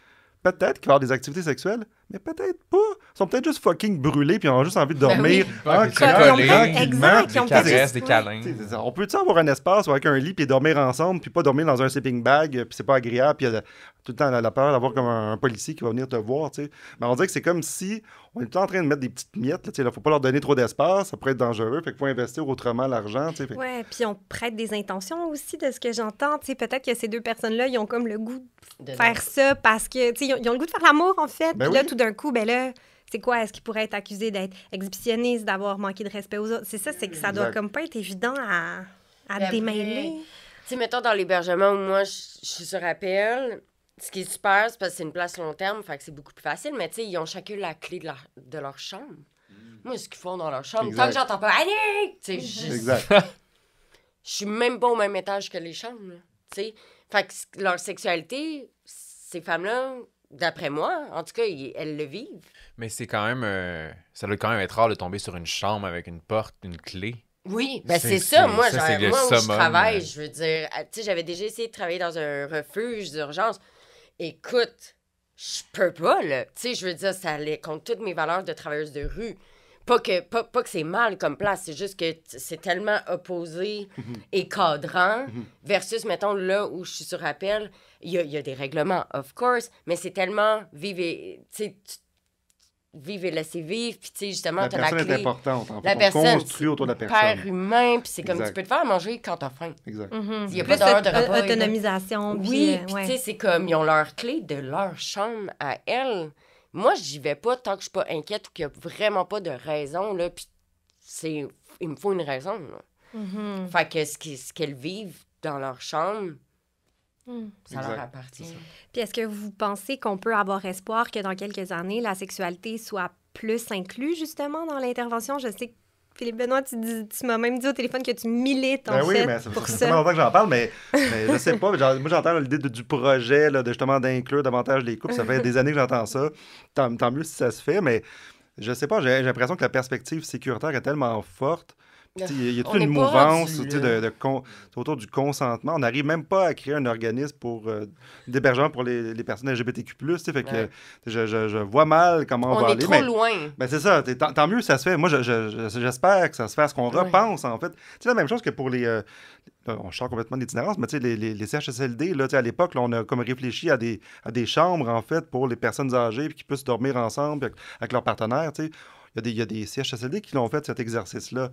peut-être qu'il va y avoir des activités sexuelles, mais peut-être pas. Ils sont peut-être juste fucking brûlés, puis ils ont juste envie de dormir. Des caresses, des câlins. On peut-tu avoir un espace avec un lit, puis dormir ensemble, puis pas dormir dans un sleeping bag, puis c'est pas agréable, puis tout le temps la peur d'avoir comme un policier qui va venir te voir, tu sais. Mais on dirait que c'est comme si on est tout en train de mettre des petites miettes, il ne faut pas leur donner trop d'espace, ça pourrait être dangereux, fait qu'il faut investir autrement l'argent, tu sais. Ouais, puis on prête des intentions aussi de ce que j'entends, tu sais, peut-être que ces 2 personnes-là, ils ont comme le goût de faire ça parce que, tu sais, ils ont le goût de faire l'amour, en fait, puis là, tout d'un coup, là, c'est quoi? Est-ce qu'ils pourraient être accusés d'être exhibitionniste, d'avoir manqué de respect aux autres? C'est ça, c'est que ça doit comme pas être évident à démêler. Tu sais, mettons, dans l'hébergement où moi, je suis sur appel, ce qui est super, c'est parce que c'est une place long terme, fait que c'est beaucoup plus facile, mais tu sais, ils ont chacun la clé de leur chambre. Moi, ce qu'ils font dans leur chambre, tant que j'entends pas « Allez! » Tu sais, Exact. Je suis même pas au même étage que les chambres, tu sais. Fait que leur sexualité, ces femmes-là, D'après moi, en tout cas, elles le vivent. Mais c'est quand même... ça doit quand même être rare de tomber sur une chambre avec une porte, une clé. Oui, ben c'est ça. Moi, c'est le moi où je summum, travaille, je veux dire... Tu sais, j'avais déjà essayé de travailler dans un refuge d'urgence. Écoute, je peux pas, là. Tu sais, je veux dire, ça allait contre toutes mes valeurs de travailleuse de rue. Pas que c'est mal comme place, c'est juste que c'est tellement opposé et cadrant versus, mettons, là où je suis sur appel, il y a des règlements, of course, mais c'est tellement vivre et laisser vivre, puis tu sais, justement, La t'as la personne clé. est importante. En fait. La On personne, construit autour de la c'est personne. hyper humain, puis c'est comme, Exact. tu peux te faire manger quand t'as faim. Exact. Il y a Plus pas d'heure de repas. autonomisation. Oui, puis, puis ouais. tu sais, c'est comme, ils ont leur clé de leur chambre à elles. Moi, j'y vais pas tant que je suis pas inquiète ou qu'il y a vraiment pas de raison, là, puis il me faut une raison, là. Mhm. Fait que ce qu'elles vivent dans leur chambre, ça Exact. leur appartient. Puis est-ce que vous pensez qu'on peut avoir espoir que dans quelques années, la sexualité soit plus inclue, justement, dans l'intervention? Je sais que, Philippe Benoît, tu m'as même dit au téléphone que tu milites, en Oui, fait, mais pour ça fait ça. tellement longtemps que j'en parle, mais je sais pas. Moi, j'entends l'idée du projet, là, de justement d'inclure davantage les couples. Ça fait des années que j'entends ça. Tant mieux si ça se fait, mais je sais pas, j'ai l'impression que la perspective sécuritaire est tellement forte. Puis, il y a toute On une n'est pas mouvance rendu tu sais, là. autour du consentement. On n'arrive même pas à créer un organisme pour d'hébergement pour les personnes LGBTQ+. Tu sais, fait que Ouais. je vois mal comment on va On est aller. trop Mais, loin. ben c'est ça. Tant mieux si ça se fait. Moi, j'espère que ça se fasse, qu'on Ouais. repense, en fait. Tu sais, la même chose que pour les... là, on sort complètement d'itinérance, mais tu sais, les CHSLD, là, tu sais, à l'époque, là, on a comme réfléchi à des chambres, en fait, pour les personnes âgées, puis qui puissent dormir ensemble avec leurs partenaires, tu sais. Il y a des CHSLD qui l'ont fait, cet exercice-là,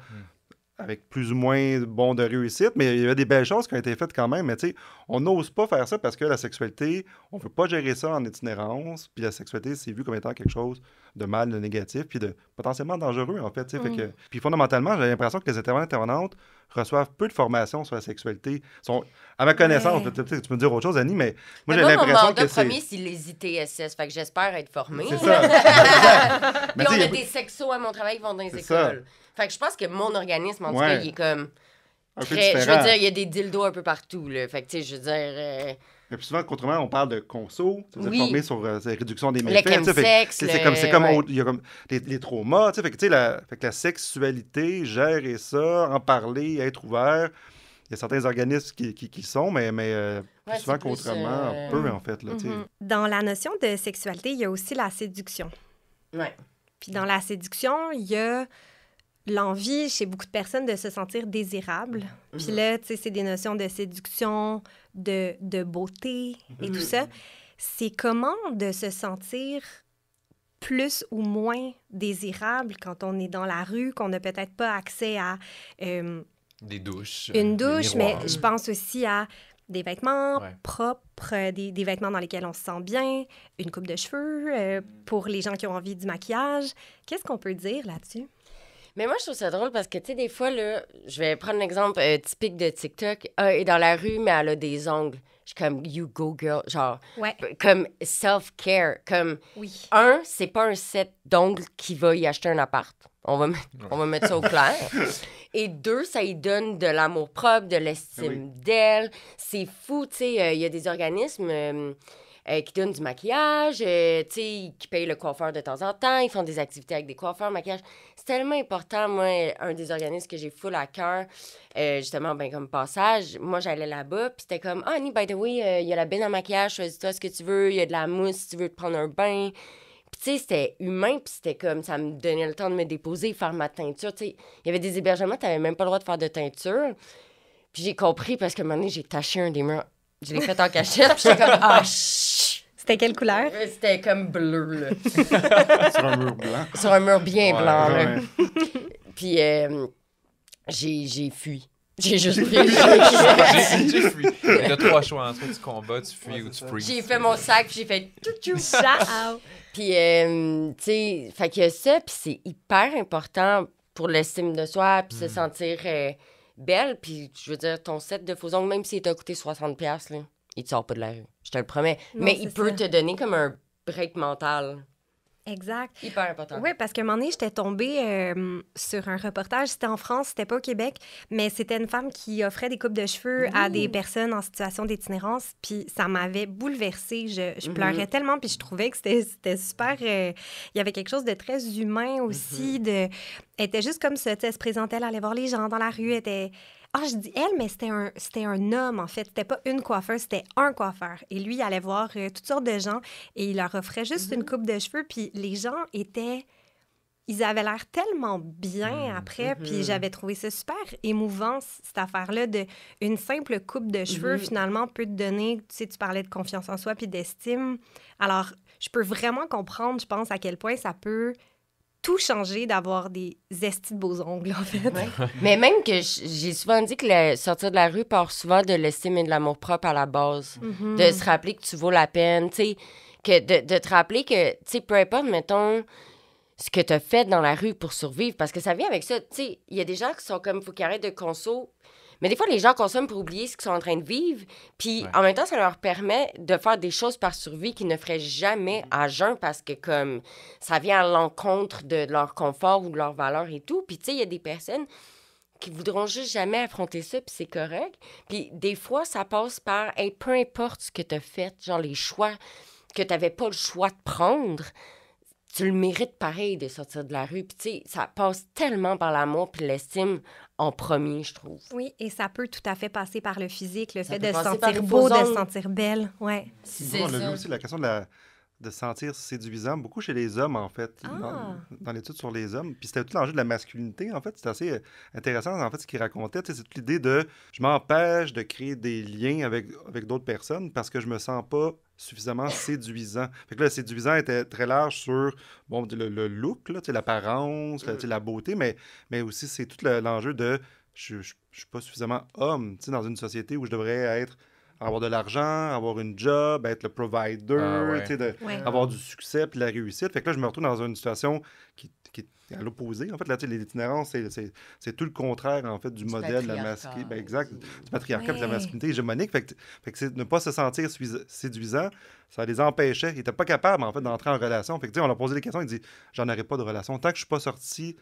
avec plus ou moins bon de réussite, mais il y a des belles choses qui ont été faites quand même. Mais tu sais, on n'ose pas faire ça parce que la sexualité, on ne veut pas gérer ça en itinérance, puis la sexualité, c'est vu comme étant quelque chose de mal, de négatif, puis de potentiellement dangereux, en fait. Tu sais. Fait que, puis fondamentalement, j'ai l'impression que les intervenantes reçoivent peu de formation sur la sexualité. À ma connaissance, Ouais. peut-être que tu peux me dire autre chose, Annie, mais moi, Mais j'ai moi, mon l'impression mandat que c'est... premier, c'est les ITSS. Fait que j'espère être formée. C'est ça. Exact. Mais Puis tu sais, on a il y a des sexos à mon travail qui vont dans les C'est ça. écoles. Fait que je pense que mon organisme, en tout Ouais. cas, il est comme... un peu Très, je différent. veux dire, il y a des dildos un peu partout, là. Fait que, tu sais, je veux dire... Mais puis souvent, autrement, on parle de conso, vous êtes Oui. formé sur la réduction des Le méfaits. tu sais, fait que chemsex, c'est comme, ouais. il y a comme les traumas, tu sais, fait que, tu sais, fait que la sexualité, gérer ça, en parler, être ouvert. Il y a certains organismes qui le sont, mais plus Ouais, souvent c'est plus, qu'autrement, peu, en fait. Là, tu sais. Mhm. Dans la notion de sexualité, il y a aussi la séduction. Ouais. Puis dans la séduction, il y a l'envie chez beaucoup de personnes de se sentir désirable. Puis là, tu sais, c'est des notions de séduction, de beauté et tout ça. C'est comment de se sentir plus ou moins désirable quand on est dans la rue, qu'on n'a peut-être pas accès à Des douches. une des douche, mais miroirs. je pense aussi à des vêtements Ouais. propres, des vêtements dans lesquels on se sent bien, une coupe de cheveux, pour les gens qui ont envie du maquillage. Qu'est-ce qu'on peut dire là-dessus? Mais moi, je trouve ça drôle parce que, tu sais, des fois, là, je vais prendre l'exemple typique de TikTok. Ah, elle est dans la rue, mais elle a des ongles. Je suis comme, you go, girl. Genre, Ouais. comme self-care. Comme, Oui. c'est pas un set d'ongles qui va y acheter un appart. On va mettre ça au clair. Et 2, ça y donne de l'amour-propre, de l'estime d'elle. C'est fou, tu sais. Il y a des organismes qui donnent du maquillage, tu sais, qui payent le coiffeur de temps en temps. Ils font des activités avec des coiffeurs, maquillage. C'est tellement important, moi, un des organismes que j'ai full à cœur, justement, ben comme passage, moi, j'allais là-bas, puis c'était comme, ah, Annie, by the way, il y a la benne à maquillage, choisis-toi ce que tu veux, il y a de la mousse si tu veux te prendre un bain. Puis, tu sais, c'était humain, puis c'était comme, ça me donnait le temps de me déposer, faire ma teinture. Tu sais, il y avait des hébergements, tu n'avais même pas le droit de faire de teinture. Puis j'ai compris, parce qu'à un moment donné, j'ai taché un des murs. Je l'ai fait en cachette, puis j'étais comme, ah, chut! C'était quelle couleur? C'était comme bleu, là. Sur un mur blanc. Sur un mur bien Ouais, blanc, là. Ouais. Puis j'ai fui. J'ai juste fui. J'ai fui. T'as 3 choix. Hein. Soit tu combats, tu fuis ou tu freezes. J'ai fait mon sac, puis j'ai fait tchou-tchou. Ciao! Puis, tu sais, fait qu'il y a ça, puis c'est hyper important pour l'estime de soi, puis se sentir belle. Puis, je veux dire, ton set de faux ongles, même s'il t'a coûté 60$, là, il te sort pas de la rue. Je te le promets. Non, Mais c'est il peut ça. te donner comme un break mental. Exact. Hyper important. Oui, parce qu'à un moment donné, j'étais tombée sur un reportage. C'était en France, c'était pas au Québec, mais c'était une femme qui offrait des coupes de cheveux à des personnes en situation d'itinérance. Puis ça m'avait bouleversée. Je pleurais tellement, puis je trouvais que c'était super... il y avait quelque chose de très humain aussi. Elle était juste comme ça. Elle se présentait, elle allait voir les gens dans la rue. Elle était... Ah, je dis elle, mais c'était un homme, en fait. C'était pas une coiffeuse, c'était un coiffeur. Et lui, il allait voir toutes sortes de gens et il leur offrait juste une coupe de cheveux. Puis les gens étaient... Ils avaient l'air tellement bien après. Puis j'avais trouvé ça super émouvant, cette affaire-là, de une simple coupe de cheveux, finalement, peut te donner... Tu sais, tu parlais de confiance en soi puis d'estime. Alors, je peux vraiment comprendre, je pense, à quel point ça peut... tout changer d'avoir des estis de beaux ongles, en fait. Ouais. Mais même que j'ai souvent dit que sortir de la rue part souvent de l'estime et de l'amour-propre à la base. De se rappeler que tu vaux la peine, tu sais, de te rappeler que, tu sais, peu importe, mettons, ce que tu as fait dans la rue pour survivre, parce que ça vient avec ça, tu sais, il y a des gens qui sont comme, faut qu'ils arrêtent de conso. Mais des fois, les gens consomment pour oublier ce qu'ils sont en train de vivre. Puis, en même temps, ça leur permet de faire des choses par survie qu'ils ne feraient jamais à jeun parce que, comme, ça vient à l'encontre de leur confort ou de leurs valeurs et tout. Puis, tu sais, il y a des personnes qui voudront juste jamais affronter ça, puis c'est correct. Puis, des fois, ça passe par, hey, peu importe ce que tu as fait, genre les choix que tu n'avais pas le choix de prendre, tu le mérites pareil de sortir de la rue. Puis, tu sais, ça passe tellement par l'amour puis l'estime en premier, je trouve. Oui, et ça peut tout à fait passer par le physique, le Ça fait peut de se passer par sentir les beau, faux de se ongles. sentir belle. Ouais. C'est On a ça. vu aussi la question de se sentir séduisant, beaucoup chez les hommes, en fait, dans l'étude sur les hommes. Puis c'était tout l'enjeu de la masculinité, en fait. C'était assez intéressant, en fait, ce qu'il racontait. C'est toute l'idée de je m'empêche de créer des liens avec d'autres personnes parce que je me sens pas suffisamment séduisant. Fait que là, le séduisant était très large sur bon, le look, là, l'apparence, la beauté, mais aussi c'est tout l'enjeu de je suis pas suffisamment homme dans une société où je devrais avoir de l'argent, avoir une job, être le provider, avoir du succès puis de la réussite. Fait que là, je me retrouve dans une situation qui est à l'opposé. En fait, là, l'itinérance, c'est tout le contraire, en fait, du modèle de la masculinité. Ben, exact, du patriarcat de la masculinité hégémonique. Fait que c'est ne pas se sentir séduisant, ça les empêchait. Ils n'étaient pas capables, en fait, d'entrer en relation. Fait que, on leur posait des questions, ils disaient « J'en aurais pas de relation. Tant que je suis pas sorti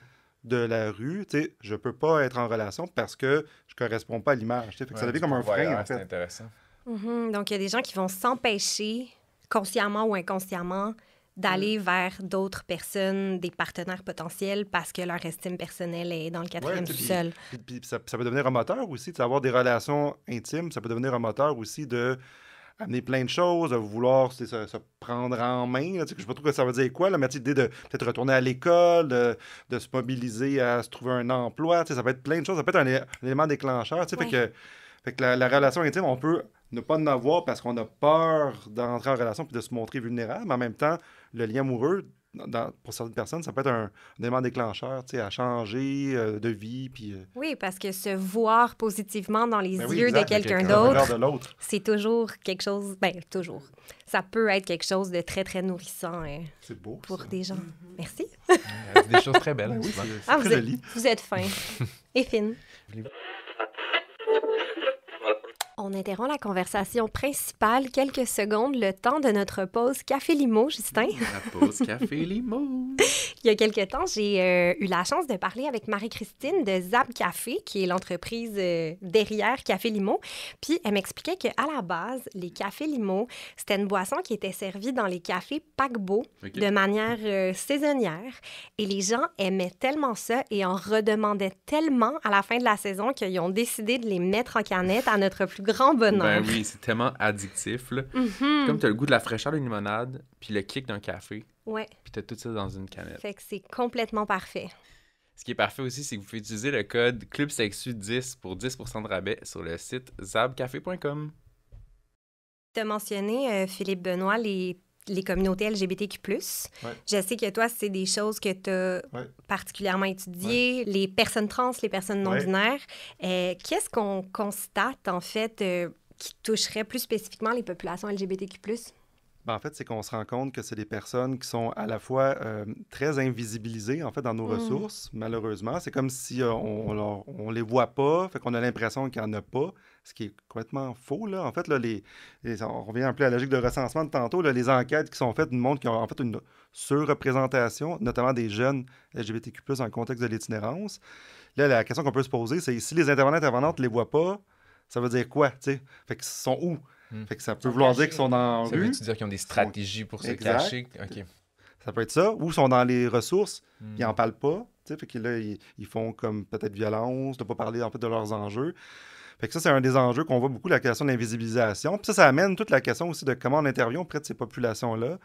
de la rue, je peux pas être en relation parce que je corresponds pas à l'image. » Fait que ça devient comme un frein, en fait. C'est intéressant. Donc, il y a des gens qui vont s'empêcher, consciemment ou inconsciemment, d'aller vers d'autres personnes, des partenaires potentiels, parce que leur estime personnelle est dans le quatrième sous-sol. Puis ça peut devenir un moteur aussi, avoir des relations intimes, ça peut devenir un moteur aussi de amener plein de choses, de vouloir se prendre en main. Je ne sais pas trop ce que ça veut dire quoi, là, mais l'idée de peut-être retourner à l'école, de se mobiliser à se trouver un emploi, ça peut être plein de choses, ça peut être un élément déclencheur. Fait que la relation intime, on peut ne pas en avoir parce qu'on a peur d'entrer en relation puis de se montrer vulnérable, mais en même temps, le lien amoureux, pour certaines personnes, ça peut être un élément déclencheur, à changer de vie. Puis, Oui, parce que se voir positivement dans les yeux exact, de quelqu'un d'autre, c'est toujours quelque chose... toujours. Ça peut être quelque chose de très, très nourrissant c'est beau, pour des gens. Merci. C'est des choses très belles. Oui, c'est très joli. Vous êtes fin et fine. On interrompt la conversation principale quelques secondes, le temps de notre pause Café Limo, Justin. La pause Café Limo. Il y a quelques temps, j'ai eu la chance de parler avec Marie-Christine de Zap Café, qui est l'entreprise derrière Café Limo. Puis elle m'expliquait qu'à la base, les Cafés Limo, c'était une boisson qui était servie dans les cafés paquebots de manière saisonnière. Et les gens aimaient tellement ça et en redemandaient tellement à la fin de la saison qu'ils ont décidé de les mettre en canette à notre plus grand bonheur. Ben oui, c'est tellement addictif, là. Comme t'as le goût de la fraîcheur d'une limonade, puis le kick d'un café. Ouais. Puis t'as tout ça dans une canette. Fait que c'est complètement parfait. Ce qui est parfait aussi, c'est que vous pouvez utiliser le code CLUBSEXU10 pour 10% de rabais sur le site zabcafé.com. Tu as mentionné, Philippe Benoît, les communautés LGBTQ+. Ouais. Je sais que toi, c'est des choses que tu as particulièrement étudiées, les personnes trans, les personnes non-binaires. Qu'est-ce qu'on constate, en fait, qui toucherait plus spécifiquement les populations LGBTQ+? Ben, en fait, c'est qu'on se rend compte que c'est des personnes qui sont à la fois très invisibilisées, en fait, dans nos ressources, malheureusement. C'est comme si on les voit pas, fait qu'on a l'impression qu'il n'y en a pas, ce qui est complètement faux, là. En fait, là, on revient un peu à la logique de recensement de tantôt, là, les enquêtes qui sont faites nous montrent qu'il y a en fait une surreprésentation, notamment des jeunes LGBTQ+, dans le contexte de l'itinérance. Là, la question qu'on peut se poser, c'est si les intervenantes ne les voient pas, ça veut dire quoi, tu sais? Fait qu'ils sont où? Fait que ça peut vouloir dire qu'ils sont dans la Ça rue. veut-tu dire qu'ils ont des stratégies pour se Exact. cacher? OK. Ça peut être ça. Ou sont dans les ressources, ils n'en parlent pas. Tu sais, fait que là, ils font comme peut-être violence, de ne pas parler en fait de leurs enjeux. Fait que ça, c'est un des enjeux qu'on voit beaucoup, la question de l'invisibilisation. Puis ça amène toute la question aussi de comment on intervient auprès de ces populations-là.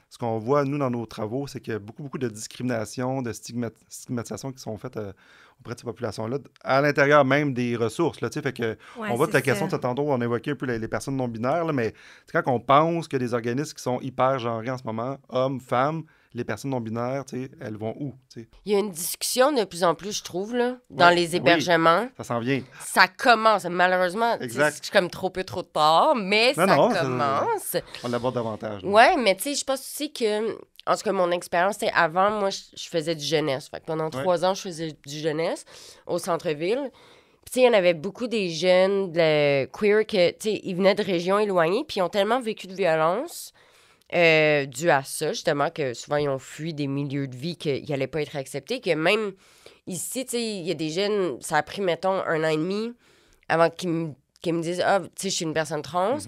Ce qu'on voit, nous, dans nos travaux, c'est qu'il y a beaucoup de discrimination, de stigmatisation qui sont faites auprès de ces populations-là, à l'intérieur même des ressources. Là, fait que, on voit que la question de tantôt, on évoquait un peu les personnes non-binaires, là, mais quand on pense que des organismes qui sont hyper genrés en ce moment, hommes, femmes, les personnes non-binaires, elles vont où? T'sais? Il y a une discussion de plus en plus, je trouve, là, dans les hébergements. Oui, ça s'en vient. Ça commence, malheureusement. Exact. C'est comme trop peu, trop tard, mais ça commence. On l'aborde davantage. Oui, mais tu sais, je pense aussi que, en tout cas, mon expérience, c'est avant, moi, je faisais du jeunesse. Fait que pendant 3 ans, je faisais du jeunesse au centre-ville. Puis, tu sais, il y en avait beaucoup des jeunes queer que, tu sais, ils venaient de régions éloignées, puis ils ont tellement vécu de violence dû à ça, justement, que souvent, ils ont fui des milieux de vie qu'ils n'allaient pas être acceptés, que même ici, tu sais, il y a des jeunes, ça a pris, mettons, 1 an et demi avant qu'ils me disent « Ah, tu sais, je suis une personne trans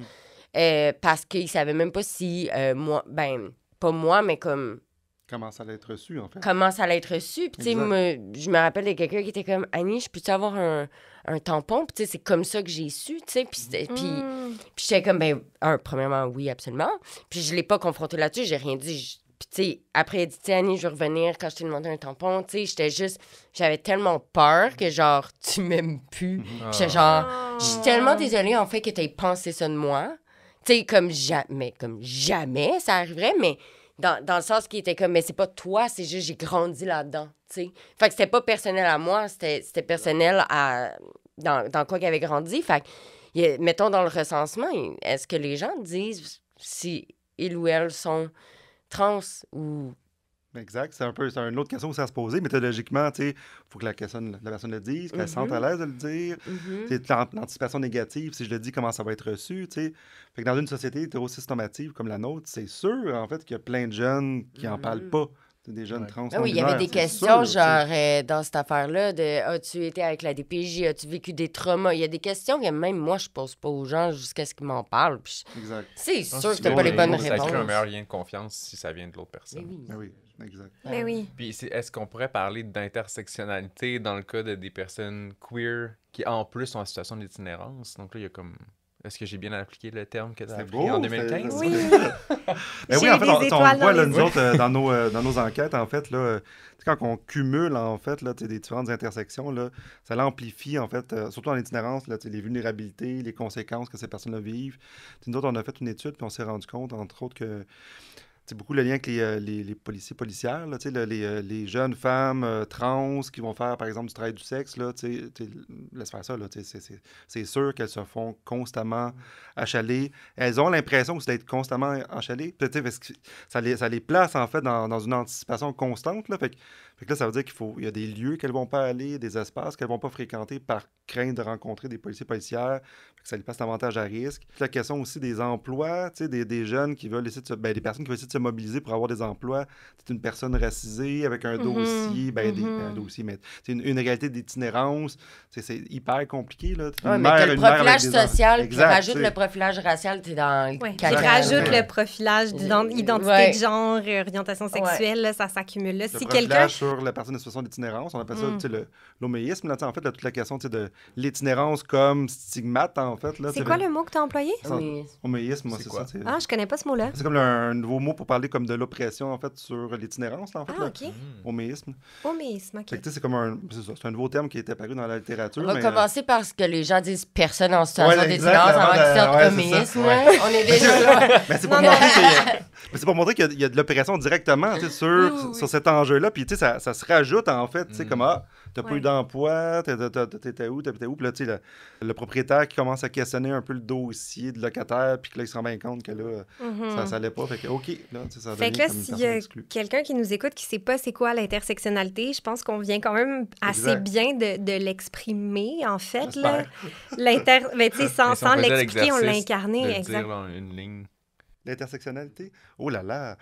parce qu'ils ne savaient même pas si moi, ben, pas moi, mais comme... Comment ça allait être reçu, en fait. Comment ça allait être reçu. Puis, tu sais, je me rappelle de quelqu'un qui était comme « Annie, je peux-tu avoir un tampon? » Puis, tu sais, c'est comme ça que j'ai su, tu sais. Puis j'étais comme, ben, premièrement, oui, absolument. Puis, je l'ai pas confronté là-dessus, j'ai rien dit. Puis, tu sais, après, elle dit, tu sais, Annie, je vais revenir quand je t'ai demandé un tampon. Tu sais, j'avais tellement peur que, genre, tu m'aimes plus. J'étais genre, je suis tellement désolée, en fait, que t'aies pensé ça de moi. Tu sais, comme jamais ça arriverait, mais dans le sens qui était comme, mais c'est pas toi, c'est juste, j'ai grandi là-dedans, tu sais. Fait que c'était pas personnel à moi, c'était personnel dans quoi qu'il avait grandi. Fait que, mettons, dans le recensement, est-ce que les gens disent si ils ou elles sont trans ou... Exact. C'est une autre question aussi à se poser. Méthodologiquement, il faut que la personne le dise, qu'elle se sente à l'aise de le dire. L'anticipation négative, si je le dis, comment ça va être reçu. Fait que dans une société hétérosystémative comme la nôtre, c'est sûr, en fait, qu'il y a plein de jeunes qui n'en parlent pas. Des jeunes trans. Oui, il y avait des questions, genre, dans cette affaire-là, de as-tu été avec la DPJ, as-tu vécu des traumas? Il y a des questions que même moi, je pose pas aux gens jusqu'à ce qu'ils m'en parlent. Exact. C'est sûr que t'as pas les bonnes réponses. Ça crée un meilleur lien de confiance si ça vient de l'autre personne. Oui, exact. Mais oui. Puis est-ce qu'on pourrait parler d'intersectionnalité dans le cas de des personnes queer qui, en plus, sont en situation d'itinérance? Donc là, il y a comme... Est-ce que j'ai bien appliqué le terme que tu as appris en 2015? Oui. Mais oui, en fait, on le voit, là, nous autres, dans nos enquêtes, en fait, là, quand on cumule, en fait, là, des différentes intersections, là, ça l'amplifie, en fait, surtout en itinérance, là, les vulnérabilités, les conséquences que ces personnes-là vivent. Nous autres, on a fait une étude, puis on s'est rendu compte, entre autres, que c'est beaucoup le lien avec les policiers, policières, là, les jeunes femmes trans qui vont faire, par exemple, du travail du sexe, là, laisse faire ça, là, c'est sûr qu'elles se font constamment achaler. Elles ont l'impression aussi d'être constamment achalées, parce que ça les place, en fait, dans une anticipation constante, là, fait que là, ça veut dire qu'il y a des lieux qu'elles vont pas aller, des espaces qu'elles vont pas fréquenter par crainte de rencontrer des policiers policières, fait que ça les passe davantage à risque. Puis la question aussi des emplois, des jeunes qui veulent essayer des personnes qui veulent essayer de se mobiliser pour avoir des emplois. C'est une personne racisée avec un dossier, un dossier, mais c'est une réalité d'itinérance. C'est hyper compliqué, là. Oui, mais t'as le profilage social, puis rajoute le profilage racial, t'es dans le puis rajoute le profilage d'identité de genre, orientation sexuelle, là, ça s'accumule là. Si quelqu'un sur la personne de situation d'itinérance, on appelle ça l'homéisme, là, en fait, là, toute la question de l'itinérance comme stigmate, en fait. C'est quoi le mot que tu as employé? Homéisme, c'est ça. Je connais pas ce mot-là. C'est comme un nouveau mot pour parler comme de l'oppression, en fait, sur l'itinérance, en fait. OK. Homéisme. Homéisme, OK. C'est comme c'est un nouveau terme qui est apparu dans la littérature. On va commencer par ce que les gens disent personne en situation d'itinérance avant qu'ils sortent homéisme. On est déjà là. Mais c'est pour montrer Mais c'est pour montrer qu'il y a de l'opération directement sur cet enjeu-là. Puis, ça se rajoute, en fait, comme, t'as pas eu d'emploi, t'étais où? Puis là, le propriétaire qui commence à questionner un peu le dossier de locataire, puis que là, il se rend bien compte que là, ça allait pas. Fait que, OK, là, ça fait devient que là, comme une s'il y personne a exclue. quelqu'un qui nous écoute qui sait pas c'est quoi l'intersectionnalité, je pense qu'on vient quand même assez Exact. bien de l'exprimer, en fait. Là. J'espère. Mais tu sais, sans Si on faisait l'expliquer, on l'a l'exercice incarné. de Exact. dire là, une ligne. L'intersectionnalité? Oh là là!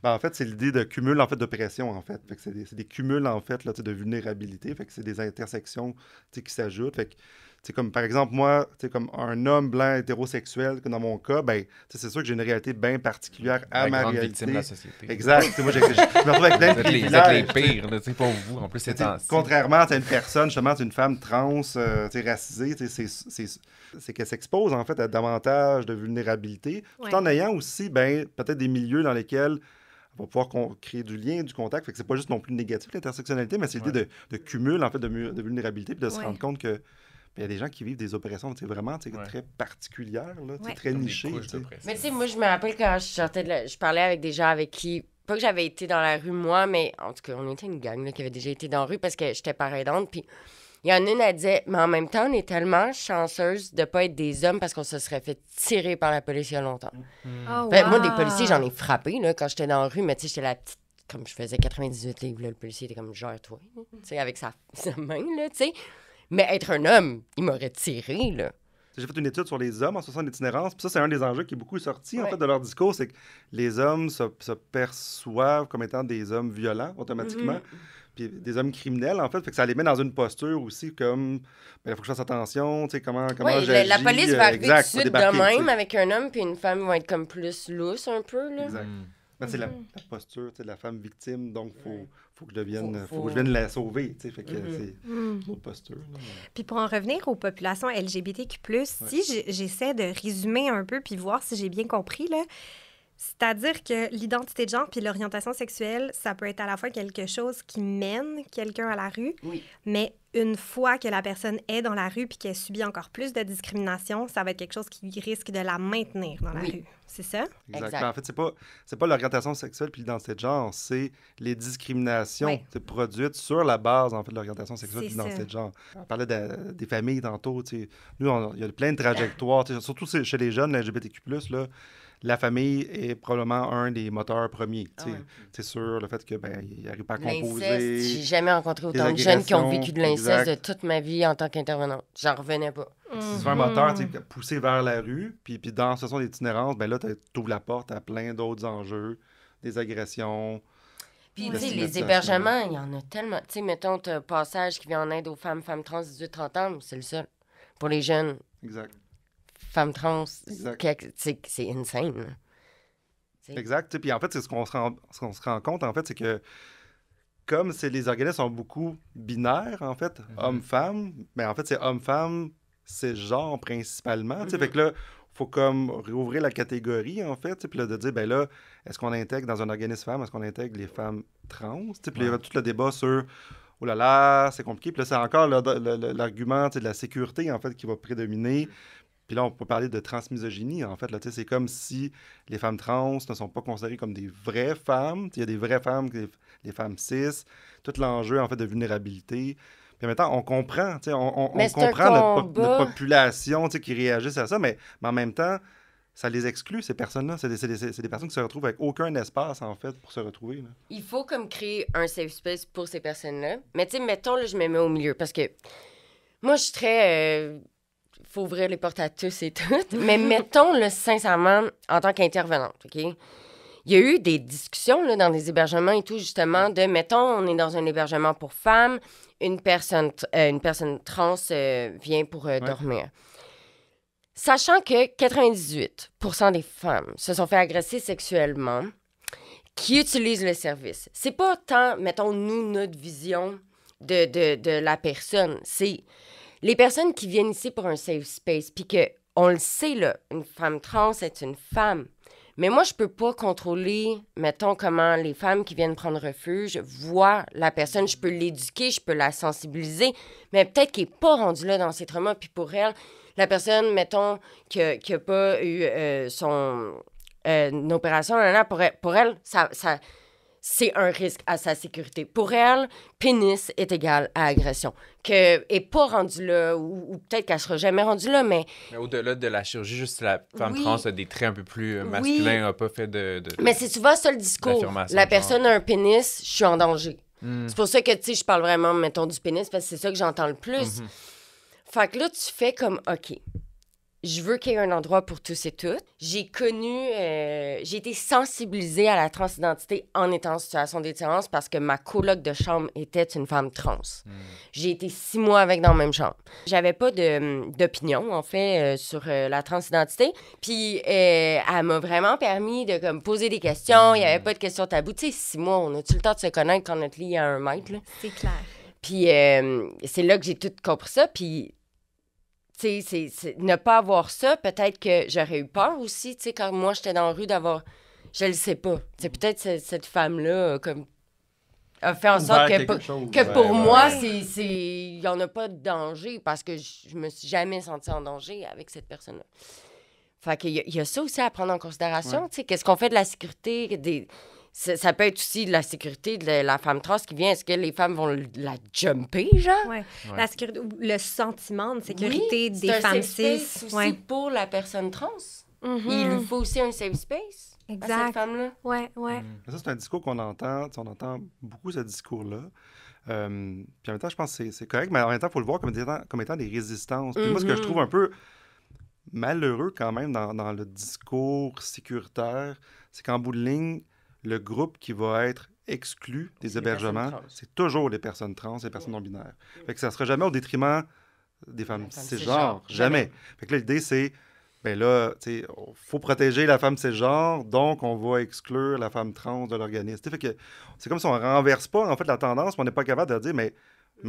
Ben, en fait, c'est l'idée de cumul, en fait, d'oppression, en fait. Fait que c'est des cumuls, en fait, là, de vulnérabilité. Fait que c'est des intersections qui s'ajoutent. Fait que, comme, par exemple, moi, comme un homme blanc hétérosexuel, que dans mon cas, ben, c'est sûr que j'ai une réalité bien particulière à La ma grande réalité. victime de la société. Exact. Moi, je me retrouve avec plein de Vous êtes les privilèges. pires, là, pas vous. En plus, c'est Contrairement à une personne, justement, une femme trans, racisée, c'est qu'elle s'expose, en fait, à davantage de vulnérabilité, tout en ayant aussi, ben, peut-être des milieux dans lesquels on va pouvoir créer du lien, du contact. Fait que c'est pas juste non plus négatif, l'intersectionnalité, mais c'est l'idée de cumul, en fait, de vulnérabilité, puis de se rendre compte que il y a des gens qui vivent des opérations vraiment très particulières, là, très nichées. Mais tu sais, moi, je me rappelle quand je sortais je parlais avec des gens avec qui, pas que j'avais été dans la rue, moi, mais en tout cas, on était une gang là, qui avait déjà été dans la rue parce que j'étais pareil aidante. Puis il y en a une, elle disait, mais en même temps, on est tellement chanceuse de pas être des hommes parce qu'on se serait fait tirer par la police il y a longtemps. Oh, Moi, des policiers, j'en ai frappé là, quand j'étais dans la rue, mais tu sais, j'étais la petite. Comme je faisais 98 livres, là, le policier était comme gère-toi, tu sais, avec sa main, là, tu sais. Mais être un homme, il m'aurait tiré, là. J'ai fait une étude sur les hommes en situation d'itinérance, puis ça, c'est un des enjeux qui est beaucoup sorti, en fait, de leur discours, c'est que les hommes se perçoivent comme étant des hommes violents, automatiquement, puis des hommes criminels, en fait, fait que ça les met dans une posture aussi comme, il faut que je fasse attention, tu sais, comment j'agis. La police va arriver tout de suite de même t'sais. avec un homme, puis une femme va être comme plus lousse un peu, là. Exact. Ben, c'est la posture de la femme victime, donc faut que je vienne la sauver, tu sais, fait que c'est une autre posture. Là. Puis pour en revenir aux populations LGBTQ+, si j'essaie de résumer un peu puis voir si j'ai bien compris, là, c'est-à-dire que l'identité de genre puis l'orientation sexuelle, ça peut être à la fois quelque chose qui mène quelqu'un à la rue, mais une fois que la personne est dans la rue puis qu'elle subit encore plus de discrimination, ça va être quelque chose qui risque de la maintenir dans la rue. C'est ça? Exact. En fait, c'est pas l'orientation sexuelle puis l'identité de genre, c'est les discriminations produites sur la base, en fait, de l'orientation sexuelle et de l'identité de genre. On parlait des familles tantôt, tu sais. Nous, il y a plein de trajectoires, surtout chez les jeunes, LGBTQ+, là, la famille est probablement un des moteurs premiers. C'est sûr, le fait que il n'arrive pas à composer. L'inceste, j'ai jamais rencontré autant de jeunes qui ont vécu de l'inceste de toute ma vie en tant qu'intervenante. J'en revenais pas. C'est un moteur poussé vers la rue, puis dans la situation d'itinérance, là, tu ouvres la porte à plein d'autres enjeux, des agressions. Puis, tu sais, les hébergements, il y en a tellement. Tu sais, mettons, tu as Passage qui vient en aide aux femmes trans 18-30 ans, c'est le seul. Pour les jeunes. Exact. Femmes trans, c'est insane. Là. Exact. Puis en fait, c'est ce qu'on se rend compte, en fait, c'est que comme les organismes sont beaucoup binaires, en fait, hommes-femmes, mais en fait, c'est hommes-femmes, c'est genre principalement. Fait que là, il faut comme réouvrir la catégorie, en fait, puis là, de dire, là, est-ce qu'on intègre dans un organisme femme, est-ce qu'on intègre les femmes trans? Puis il y a tout le débat sur oh là là, c'est compliqué. Puis là, c'est encore l'argument de la sécurité, en fait, qui va prédominer. Puis là, on peut parler de transmisogynie, en fait. Là, c'est comme si les femmes trans ne sont pas considérées comme des vraies femmes. Il y a des vraies femmes, les femmes cis, tout l'enjeu, en fait, de vulnérabilité. Puis maintenant, on comprend, on comprend notre population qui réagissent à ça, mais en même temps, ça les exclut, ces personnes-là. C'est des personnes qui se retrouvent avec aucun espace, en fait, pour se retrouver. Là. Il faut comme créer un safe space pour ces personnes-là. Mais tu sais, mettons, là, je me mets au milieu, parce que moi, je suis très... faut ouvrir les portes à tous et toutes. Mais mettons, là, sincèrement, en tant qu'intervenante, OK? Il y a eu des discussions là, dans des hébergements et tout, justement, de, mettons, on est dans un hébergement pour femmes, une personne trans vient pour dormir. Sachant que 98% des femmes se sont fait agresser sexuellement qui utilisent le service. C'est pas tant, mettons, nous, notre vision de la personne. C'est les personnes qui viennent ici pour un safe space, puis qu'on le sait, là, une femme trans est une femme. Mais moi, je peux pas contrôler, mettons, comment les femmes qui viennent prendre refuge voient la personne. Je peux l'éduquer, je peux la sensibiliser, mais peut-être qu'elle n'est pas rendue là dans ses traumas. Puis pour elle, la personne, mettons, qui a pas eu une opération, pour elle c'est un risque à sa sécurité. Pour elle, pénis est égal à agression. Que est pas rendue là, ou peut-être qu'elle sera jamais rendue là, mais... Mais au-delà de la chirurgie, juste la femme Oui. trans a des traits un peu plus masculins, n'a pas fait de... Mais c'est souvent ça le discours. L'affirmation La de personne a un pénis, je suis en danger. Mm. C'est pour ça que, tu sais, je parle vraiment, mettons, du pénis, parce que c'est ça que j'entends le plus. Fait que là, tu fais comme, OK, je veux qu'il y ait un endroit pour tous et toutes. J'ai été sensibilisée à la transidentité en étant en situation d'attirance parce que ma coloc de chambre était une femme trans. J'ai été 6 mois avec dans la même chambre. J'avais pas d'opinion, en fait, sur la transidentité. Puis, elle m'a vraiment permis de comme, poser des questions. Il y avait pas de questions taboues. Tu sais, 6 mois, on a-tu le temps de se connaître quand notre lit est à 1 mètre, là? C'est clair. Puis, c'est là que j'ai tout compris ça. Puis, tu sais, ne pas avoir ça, peut-être que j'aurais eu peur aussi, tu sais, quand moi, j'étais dans la rue d'avoir... Je le sais pas. C'est peut-être cette femme-là, comme, a fait en sorte que pour moi, il n'y en a pas de danger parce que je me suis jamais sentie en danger avec cette personne-là. Fait qu'il y a ça aussi à prendre en considération, tu sais, qu'est-ce qu'on fait de la sécurité ça peut être aussi de la sécurité de la femme trans qui vient. Est-ce que les femmes vont la jumper, genre? Oui. La sécurité, le sentiment de sécurité des femmes cis. Aussi pour la personne trans. Il lui faut aussi un safe space à cette femme-là. Oui. Ça, c'est un discours qu'on entend. On entend beaucoup ce discours-là. Puis en même temps, je pense que c'est correct, mais en même temps, il faut le voir comme étant des résistances. Puis moi, ce que je trouve un peu malheureux quand même dans le discours sécuritaire, c'est qu'en bout de ligne, le groupe qui va être exclu des hébergements, c'est toujours les personnes trans, les personnes non-binaires. Fait que ça ne sera jamais au détriment des femmes cisgenres. Jamais. Fait que là, l'idée, c'est, ben là, tu sais, faut protéger la femme cisgenre, donc on va exclure la femme trans de l'organisme. Fait que c'est comme si on ne renverse pas, en fait, la tendance, mais on n'est pas capable de dire, mais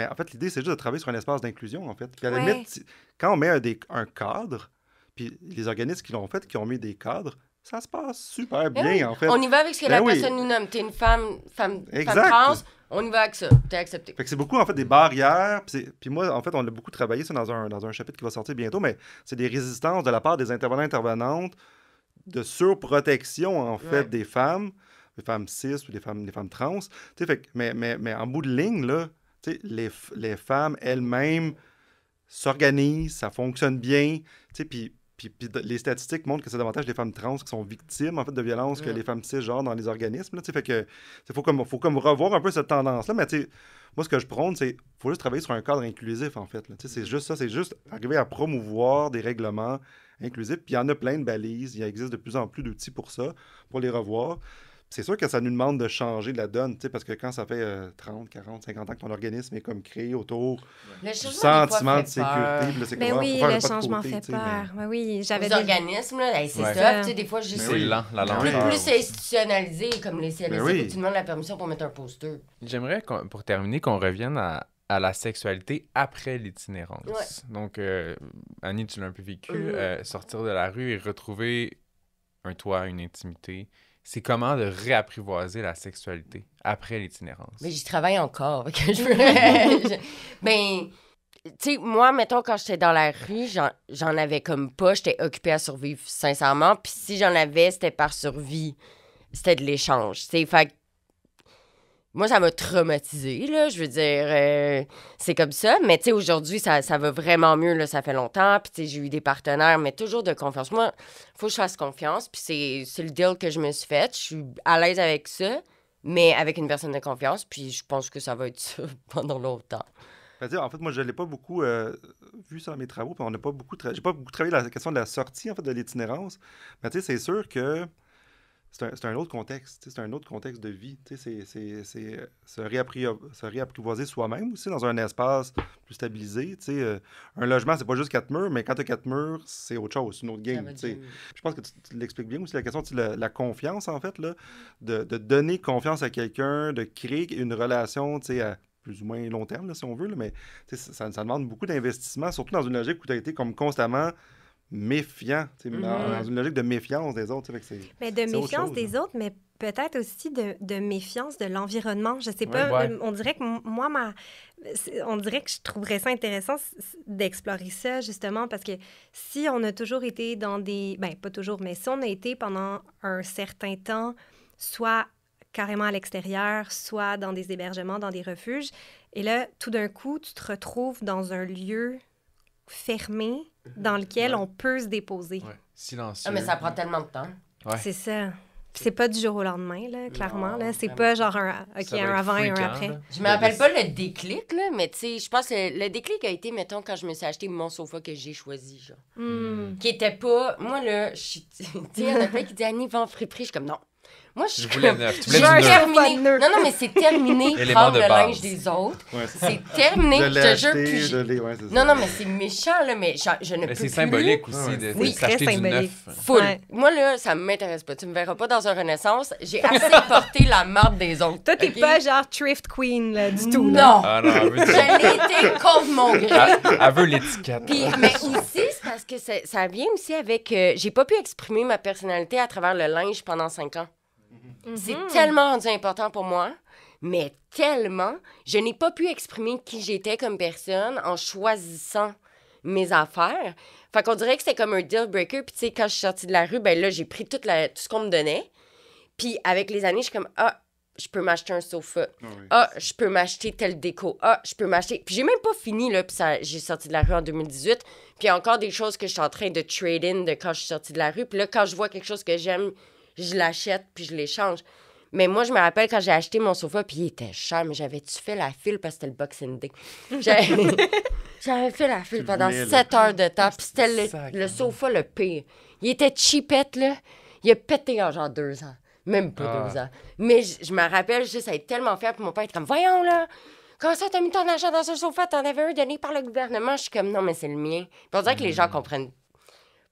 en fait, l'idée, c'est juste de travailler sur un espace d'inclusion, en fait. Puis à la limite, quand on met un cadre, puis les organismes qui l'ont fait, qui ont mis des cadres, ça se passe super bien, en fait. On y va avec ce que la personne nous nomme. T'es une femme trans, on y va avec ça. T'es accepté. Fait que c'est beaucoup, en fait, des barrières. Puis moi, en fait, on a beaucoup travaillé ça dans un chapitre qui va sortir bientôt, mais c'est des résistances de la part des intervenants-intervenantes de surprotection, en fait, des femmes cis ou des femmes trans. Fait, mais en bout de ligne, là, les femmes elles-mêmes s'organisent, ça fonctionne bien, puis les statistiques montrent que c'est davantage les femmes trans qui sont victimes, en fait, de violences que les femmes cisgenres dans les organismes. Là, fait que faut comme revoir un peu cette tendance-là. Mais moi, ce que je prône, c'est qu'il faut juste travailler sur un cadre inclusif, en fait. Là, c'est juste ça. C'est juste arriver à promouvoir des règlements inclusifs. Puis il y en a plein de balises. Il existe de plus en plus d'outils pour ça, pour les revoir. C'est sûr que ça nous demande de changer de la donne, parce que quand ça fait 30, 40, 50 ans que ton organisme est comme créé autour du sentiment de sécurité, c'est le changement fait peur. Mais oui, j'avais des organismes, là, c'est ça. Des fois, juste c'est lent, la lenteur. Plus institutionnalisé, comme les CLSC, où tu demandes la permission pour mettre un poster. J'aimerais, pour terminer, qu'on revienne à la sexualité après l'itinérance. Donc, Annie, tu l'as un peu vécu, sortir de la rue et retrouver un toit, une intimité. C'est comment de réapprivoiser la sexualité après l'itinérance. Mais j'y travaille encore. Ben, tu sais, moi, mettons, quand j'étais dans la rue, j'en avais comme pas. J'étais occupée à survivre, sincèrement. Puis si j'en avais, c'était par survie. C'était de l'échange. Tu sais, fait moi, ça m'a traumatisée, là. Je veux dire, c'est comme ça. Mais, tu sais, aujourd'hui, ça va vraiment mieux, là. Ça fait longtemps. Puis, tu sais, j'ai eu des partenaires, mais toujours de confiance. Moi, il faut que je fasse confiance. Puis, c'est le deal que je me suis fait. Je suis à l'aise avec ça, mais avec une personne de confiance. Puis, je pense que ça va être ça pendant longtemps. En fait, moi, je ne l'ai pas beaucoup vu ça dans mes travaux. Puis, on n'a pas beaucoup j'ai pas beaucoup travaillé la question de la sortie, en fait, de l'itinérance. Mais, tu sais, c'est sûr que c'est un autre contexte, c'est un autre contexte de vie. C'est se réapprivoiser soi-même aussi dans un espace plus stabilisé. Un logement, c'est pas juste 4 murs, mais quand tu as 4 murs, c'est autre chose, c'est une autre game. Je pense que tu l'expliques bien aussi, la question de la confiance, en fait, là, de donner confiance à quelqu'un, de créer une relation à plus ou moins long terme, là, si on veut, là, mais ça demande beaucoup d'investissement, surtout dans une logique où tu as été comme constamment méfiant, dans une logique de méfiance des autres. Fait que Mais de c'est autre méfiance chose, des là. autres, mais peut-être aussi de méfiance de l'environnement. Je sais pas, Ouais. on dirait que moi, on dirait que je trouverais ça intéressant d'explorer ça, justement, parce que si on a toujours été dans des... Ben, pas toujours, mais si on a été pendant un certain temps, soit carrément à l'extérieur, soit dans des hébergements, dans des refuges, et là, tout d'un coup, tu te retrouves dans un lieu fermé dans lequel Ouais. on peut se déposer. Ouais. Silencieux. Ah, mais ça prend tellement de temps. Ouais. C'est ça. Puis c'est pas du jour au lendemain, là, clairement. Non, là. C'est vraiment. pas genre Ça un va être avant et un fréquent, après. là. Je me rappelle pas le déclic, là, mais tu sais, je pense que le déclic a été, mettons, quand je me suis acheté mon sofa que j'ai choisi, genre. Hmm. Qui était pas... Moi, là, je suis... Tu sais, il y en a plein qui disent « Annie, va en friperie. » Je suis comme « Non. » Moi, je suis Je voulais comme... neuf. Tu Je voulais veux du neuf. terminer. neuf. Non, mais c'est terminé. Élément Prendre de le base. linge des autres. Ouais, c'est ça. C'est terminé, Je je l'ai te jure. acheté, Puis je l'ai... Ouais, c'est ça. non, mais c'est méchant, là, mais je ne Mais peux c'est plus. symbolique aussi Ouais. de Oui, s'acheter très du symbolique. neuf. Full. Ouais. Moi, là, ça m'intéresse pas. Tu me verras pas dans un Renaissance. J'ai assez porté la marde des autres. Toi, t'es ok? pas genre thrift queen, là, du tout. Là. Non. Ah non, elle veut, Je l'ai été contre mon gré. elle veut l'étiquette. Puis, mais aussi, c'est parce que ça vient aussi avec... j'ai pas pu exprimer ma personnalité à travers le linge pendant 5 ans. C'est tellement rendu important pour moi, mais tellement, je n'ai pas pu exprimer qui j'étais comme personne en choisissant mes affaires. Fait qu'on dirait que c'était comme un deal breaker. Puis tu sais, quand je suis sortie de la rue, ben là, j'ai pris tout ce qu'on me donnait. Puis avec les années, je suis comme, ah, je peux m'acheter un sofa. Ah oui. Ah, je peux m'acheter telle déco. Ah, je peux m'acheter... Puis j'ai même pas fini, là, puis j'ai sorti de la rue en 2018. Puis il y a encore des choses que je suis en train de trade-in de quand je suis sortie de la rue. Puis là, quand je vois quelque chose que j'aime, je l'achète puis je l'échange. Mais moi, je me rappelle quand j'ai acheté mon sofa, puis il était cher, mais j'avais-tu fait la file parce que c'était le Boxing Day? J'avais fait la file pendant voulais, là. 7 heures de temps, puis c'était le Sacrément. sofa le pire. Il était cheapette, là. Il a pété en genre 2 ans. Même pas 2 ans. Mais je me rappelle juste être tellement fière, puis mon père était comme, voyons, là, comment ça, t'as mis ton argent dans un sofa? T'en avais un donné par le gouvernement? Je suis comme, non, mais c'est le mien. Puis on dirait que les gens comprennent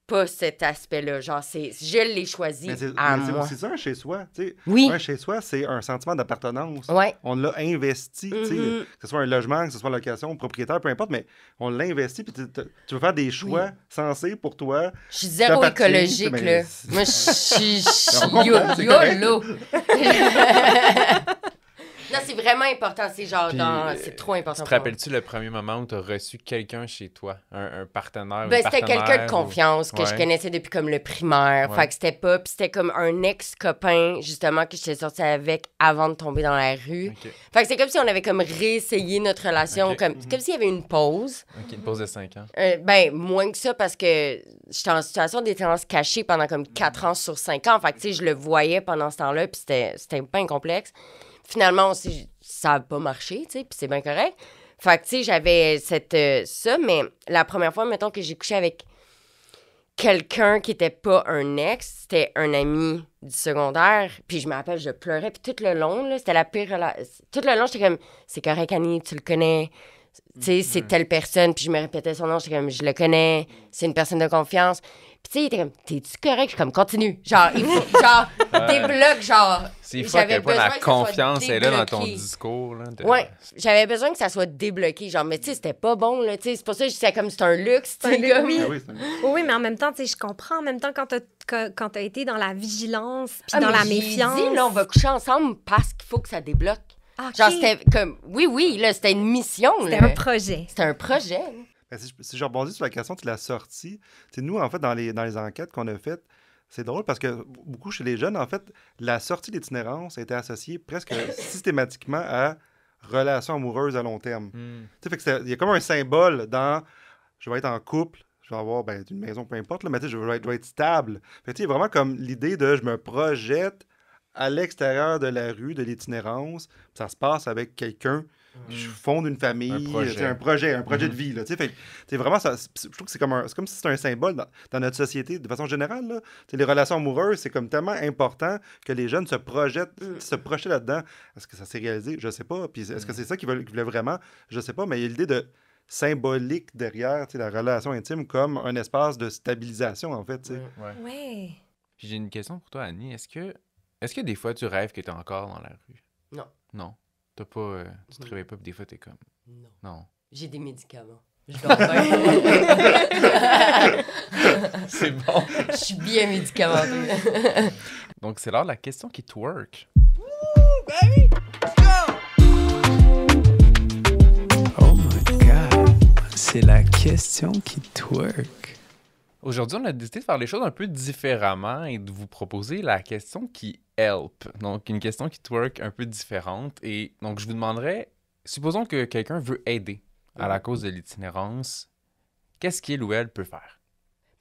pas cet aspect-là. Genre, je l'ai choisi Mais c'est à mais c'est moi. aussi ça, un chez-soi. Tu sais. Oui. Un chez-soi, c'est un sentiment d'appartenance. Ouais. On l'a investi, tu sais, Mhm. que ce soit un logement, que ce soit une location, propriétaire, peu importe, mais on l'a investi, puis tu veux faire des choix sensés pour toi. Je suis zéro T'appartiens, écologique, mais là. c'est- Moi, je suis On comprend, c'est correct. YOLO. Non, c'est vraiment important. C'est genre, Puis, c'est trop important. Tu te pour moi. rappelles-tu le premier moment où tu as reçu quelqu'un chez toi? Un partenaire? Ben, une c'était quelqu'un de partenaire confiance que je Ouais. connaissais depuis comme le primaire. Ouais. Fait que c'était pas... Puis c'était comme un ex-copain, justement, que j'étais sortie avec avant de tomber dans la rue. Ok, Fait que c'est comme si on avait comme réessayé notre relation. Ok. Comme, c'est comme s'il y avait une pause. ok, une pause de 5 ans. Ben, moins que ça, parce que j'étais en situation de détenance cachée pendant comme 4 ans sur 5 ans. Fait que, tu sais, je le voyais pendant ce temps-là, puis c'était pas incomplexe. Finalement, aussi, ça n'a pas marché, tu sais, puis c'est bien correct. Fait que, tu sais, j'avais ça, mais la première fois, mettons, que j'ai couché avec quelqu'un qui était pas un ex, c'était un ami du secondaire, puis je me rappelle, je pleurais, puis tout le long, là, c'était la pire relation. Tout le long, j'étais comme, c'est correct, Annie, tu le connais, tu sais, c'est telle personne, puis je me répétais son nom, j'étais comme, je le connais, c'est une personne de confiance. Puis tu sais, il était comme, t'es-tu correct? Je suis comme, continue. Genre, il faut, genre, débloque, genre. C'est fou à j'avais quel point besoin la que ça soit confiance est là dans ton débloqué. discours. Là, de- Ouais, j'avais besoin que ça soit débloqué. Genre, mais tu sais, c'était pas bon, là. Tu sais, c'est pour ça que je disais comme c'est un luxe, tu sais. C'est un comme- luxe, Ah oui, c'est un- Oui, mais en même temps, tu sais, je comprends. En même temps, quand t'as été dans la vigilance puis Ah, dans mais la j'ai méfiance... dit, là, on va coucher ensemble parce qu'il faut que ça débloque. Ah, ok. Genre, c'était comme, oui, là, c'était une mission, C'était là. un projet. C'était un projet. là. Ben, si je rebondis sur la question de la sortie, c'est nous, en fait, dans les enquêtes qu'on a faites, c'est drôle parce que beaucoup chez les jeunes, en fait, la sortie d'itinérance a été associée presque systématiquement à relations amoureuses à long terme. Hmm. Tu sais, fait que il y a comme un symbole dans je vais être en couple, je vais avoir une maison, peu importe, là, mais tu sais, je vais être stable. Fait que, tu sais, il y a vraiment comme l'idée de je me projette à l'extérieur de la rue, de l'itinérance, puis ça se passe avec quelqu'un. Je fonde une famille, Un projet. tu sais, un projet de vie. Là, tu sais, fait que, c'est vraiment ça. Je trouve que c'est comme si c'était un symbole dans notre société de façon générale. Là. Tu sais, les relations amoureuses, c'est comme tellement important que les jeunes se projettent là-dedans. Est-ce que ça s'est réalisé? Je sais pas. Puis est-ce que c'est ça qu'ils voulaient vraiment? Je sais pas. Mais il y a l'idée de symbolique derrière, tu sais, la relation intime comme un espace de stabilisation, en fait. Tu sais. Ouais. Ouais. Puis j'ai une question pour toi, Annie. Est-ce que des fois tu rêves que t'es encore dans la rue? Non. Non. T'as pas. Tu te réveilles pas, puis des fois t'es comme. Non. Non. J'ai des médicaments. Je dors bien. Je suis bien médicamentée. Donc, c'est l'heure de la question qui twerk. Oh my God, c'est la question qui twerk. Aujourd'hui, on a décidé de faire les choses un peu différemment et de vous proposer la question qui help. Donc, une question qui twerk un peu différente. Et donc, je vous demanderais, supposons que quelqu'un veut aider à la cause de l'itinérance, qu'est-ce qu'il ou elle peut faire?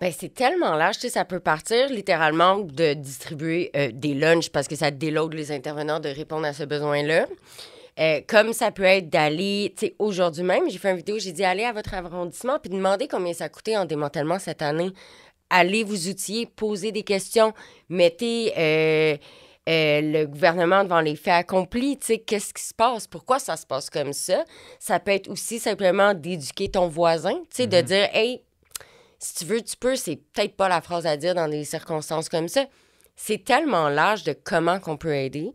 Ben, c'est tellement large, tu sais, ça peut partir littéralement de distribuer des lunchs parce que ça déload les intervenants de répondre à ce besoin-là. Comme ça peut être d'aller, tu sais, aujourd'hui même, j'ai fait une vidéo, j'ai dit allez à votre arrondissement puis demandez combien ça a coûté en démantèlement cette année. Allez vous outiller, posez des questions, mettez le gouvernement devant les faits accomplis, tu sais, qu'est-ce qui se passe, pourquoi ça se passe comme ça. Ça peut être aussi simplement d'éduquer ton voisin, tu sais, de dire hey, si tu veux, tu peux, c'est peut-être pas la phrase à dire dans des circonstances comme ça. C'est tellement large de comment qu'on peut aider.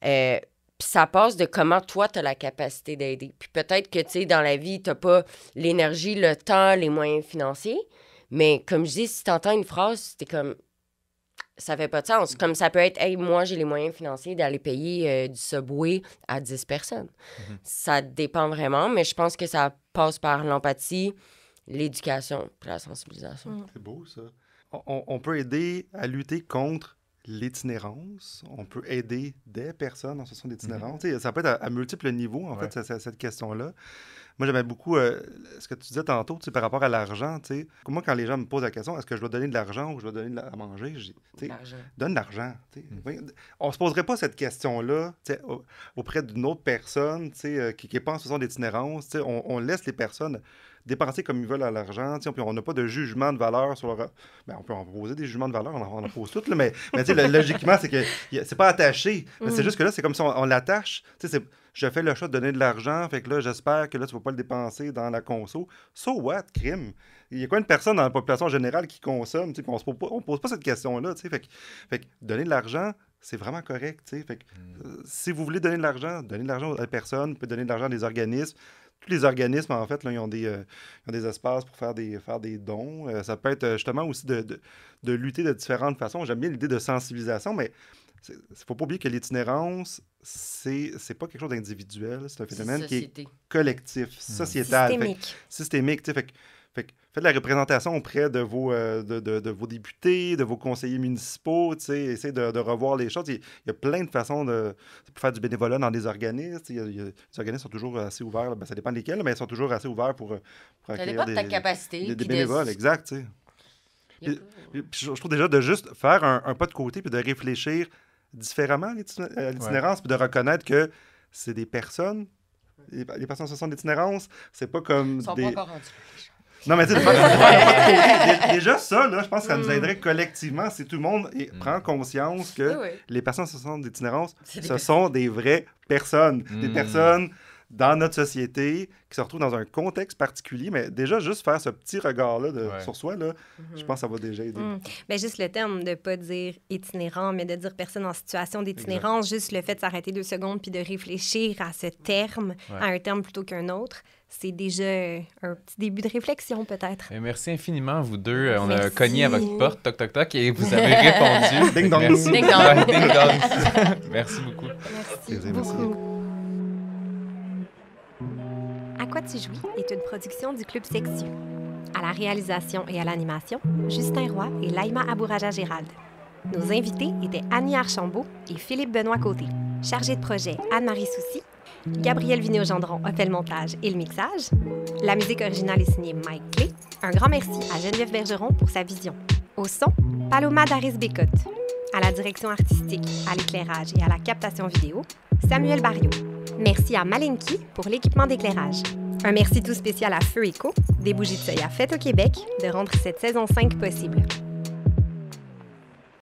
Puis ça passe de comment toi, tu as la capacité d'aider. Puis peut-être que, tu sais, dans la vie, tu n'as pas l'énergie, le temps, les moyens financiers. Mais comme je dis, si tu entends une phrase, t'es comme... Ça fait pas de sens. Comme ça peut être, hey, moi, j'ai les moyens financiers d'aller payer du Subway à 10 personnes. Ça dépend vraiment, mais je pense que ça passe par l'empathie, l'éducation et la sensibilisation. C'est beau, ça. On peut aider à lutter contre l'itinérance. On peut aider des personnes en situation d'itinérance. Tu sais, ça peut être à multiples niveaux, en fait, cette question-là. Moi, j'aimais beaucoup ce que tu disais tantôt, tu sais, par rapport à l'argent. Tu sais. Moi, quand les gens me posent la question, est-ce que je dois donner de l'argent ou je dois donner à manger, je dis, tu sais, donne de l'argent. Tu sais. On ne se poserait pas cette question-là, tu sais, auprès d'une autre personne, tu sais, qui n'est pas en situation d'itinérance. Tu sais. On laisse les personnes dépenser comme ils veulent à l'argent, puis on n'a pas de jugement de valeur sur leur... Ben, on peut en poser des jugements de valeur, on en pose toutes, là, mais tu sais, logiquement, c'est que c'est pas attaché. C'est juste que là, c'est comme si on l'attache. Tu sais, je fais le choix de donner de l'argent, fait que là, j'espère que là, tu vas pas le dépenser dans la conso. So what, crime? Il y a quoi une personne dans la population générale qui consomme, tu sais, puis on pose pas cette question-là, tu sais, fait que donner de l'argent, c'est vraiment correct, tu sais, fait que si vous voulez donner de l'argent à la personne, vous pouvez donner de l'argent à des organismes. Tous les organismes, en fait, là, ils ont des espaces pour faire des dons. Ça peut être justement aussi de lutter de différentes façons. J'aime bien l'idée de sensibilisation, mais il ne faut pas oublier que l'itinérance, c'est pas quelque chose d'individuel. C'est un phénomène qui est collectif, sociétal. Systémique. Fait que faites de la représentation auprès de vos députés, de vos conseillers municipaux, essayez de revoir les choses. Il y a plein de façons de faire du bénévolat dans des organismes. Les organismes sont toujours assez ouverts. Ben, ça dépend desquels, mais ils sont toujours assez ouverts pour accueillir de ta capacité, des bénévoles. Exact. Puis, je trouve déjà de juste faire un pas de côté puis de réfléchir différemment à l'itinérance puis de reconnaître que c'est des personnes. Les personnes en situation d'itinérance, c'est pas comme Ils sont pas encore rendus. Non, mais tu sais, déjà ça, là, je pense que ça nous aiderait collectivement si tout le monde prend conscience que les personnes en situation d'itinérance, ce sont des vraies personnes. Des personnes dans notre société qui se retrouvent dans un contexte particulier. Mais déjà, juste faire ce petit regard-là sur soi, là, je pense que ça va déjà aider. Bien, juste le terme de ne pas dire itinérant, mais de dire personne en situation d'itinérance, juste le fait de s'arrêter 2 secondes puis de réfléchir à ce terme, à un terme plutôt qu'un autre, c'est déjà un petit début de réflexion, peut-être. Et merci infiniment, vous deux. On a cogné à votre porte, toc, toc, toc, et vous avez répondu. Ding dong. Merci. Ding dong. Ding dong. Merci beaucoup. Merci beaucoup. À quoi tu jouis est une production du Club Sexiu. À la réalisation et à l'animation, Justin Roy et Laïma Abouraja-Gérald. Nos invités étaient Annie Archambault et Philippe Benoît-Côté. Chargé de projet, Anne-Marie Soucy. Gabrielle Vigneault-Gendron a fait le montage et le mixage. La musique originale est signée Mike Clé. Un grand merci à Geneviève Bergeron pour sa vision. Au son, Paloma Daris-Bécotte. À la direction artistique, à l'éclairage et à la captation vidéo, Samuel Barriot. Merci à Malinki pour l'équipement d'éclairage. Un merci tout spécial à Feu Éco, des bougies de soya faites au Québec, de rendre cette saison 5 possible.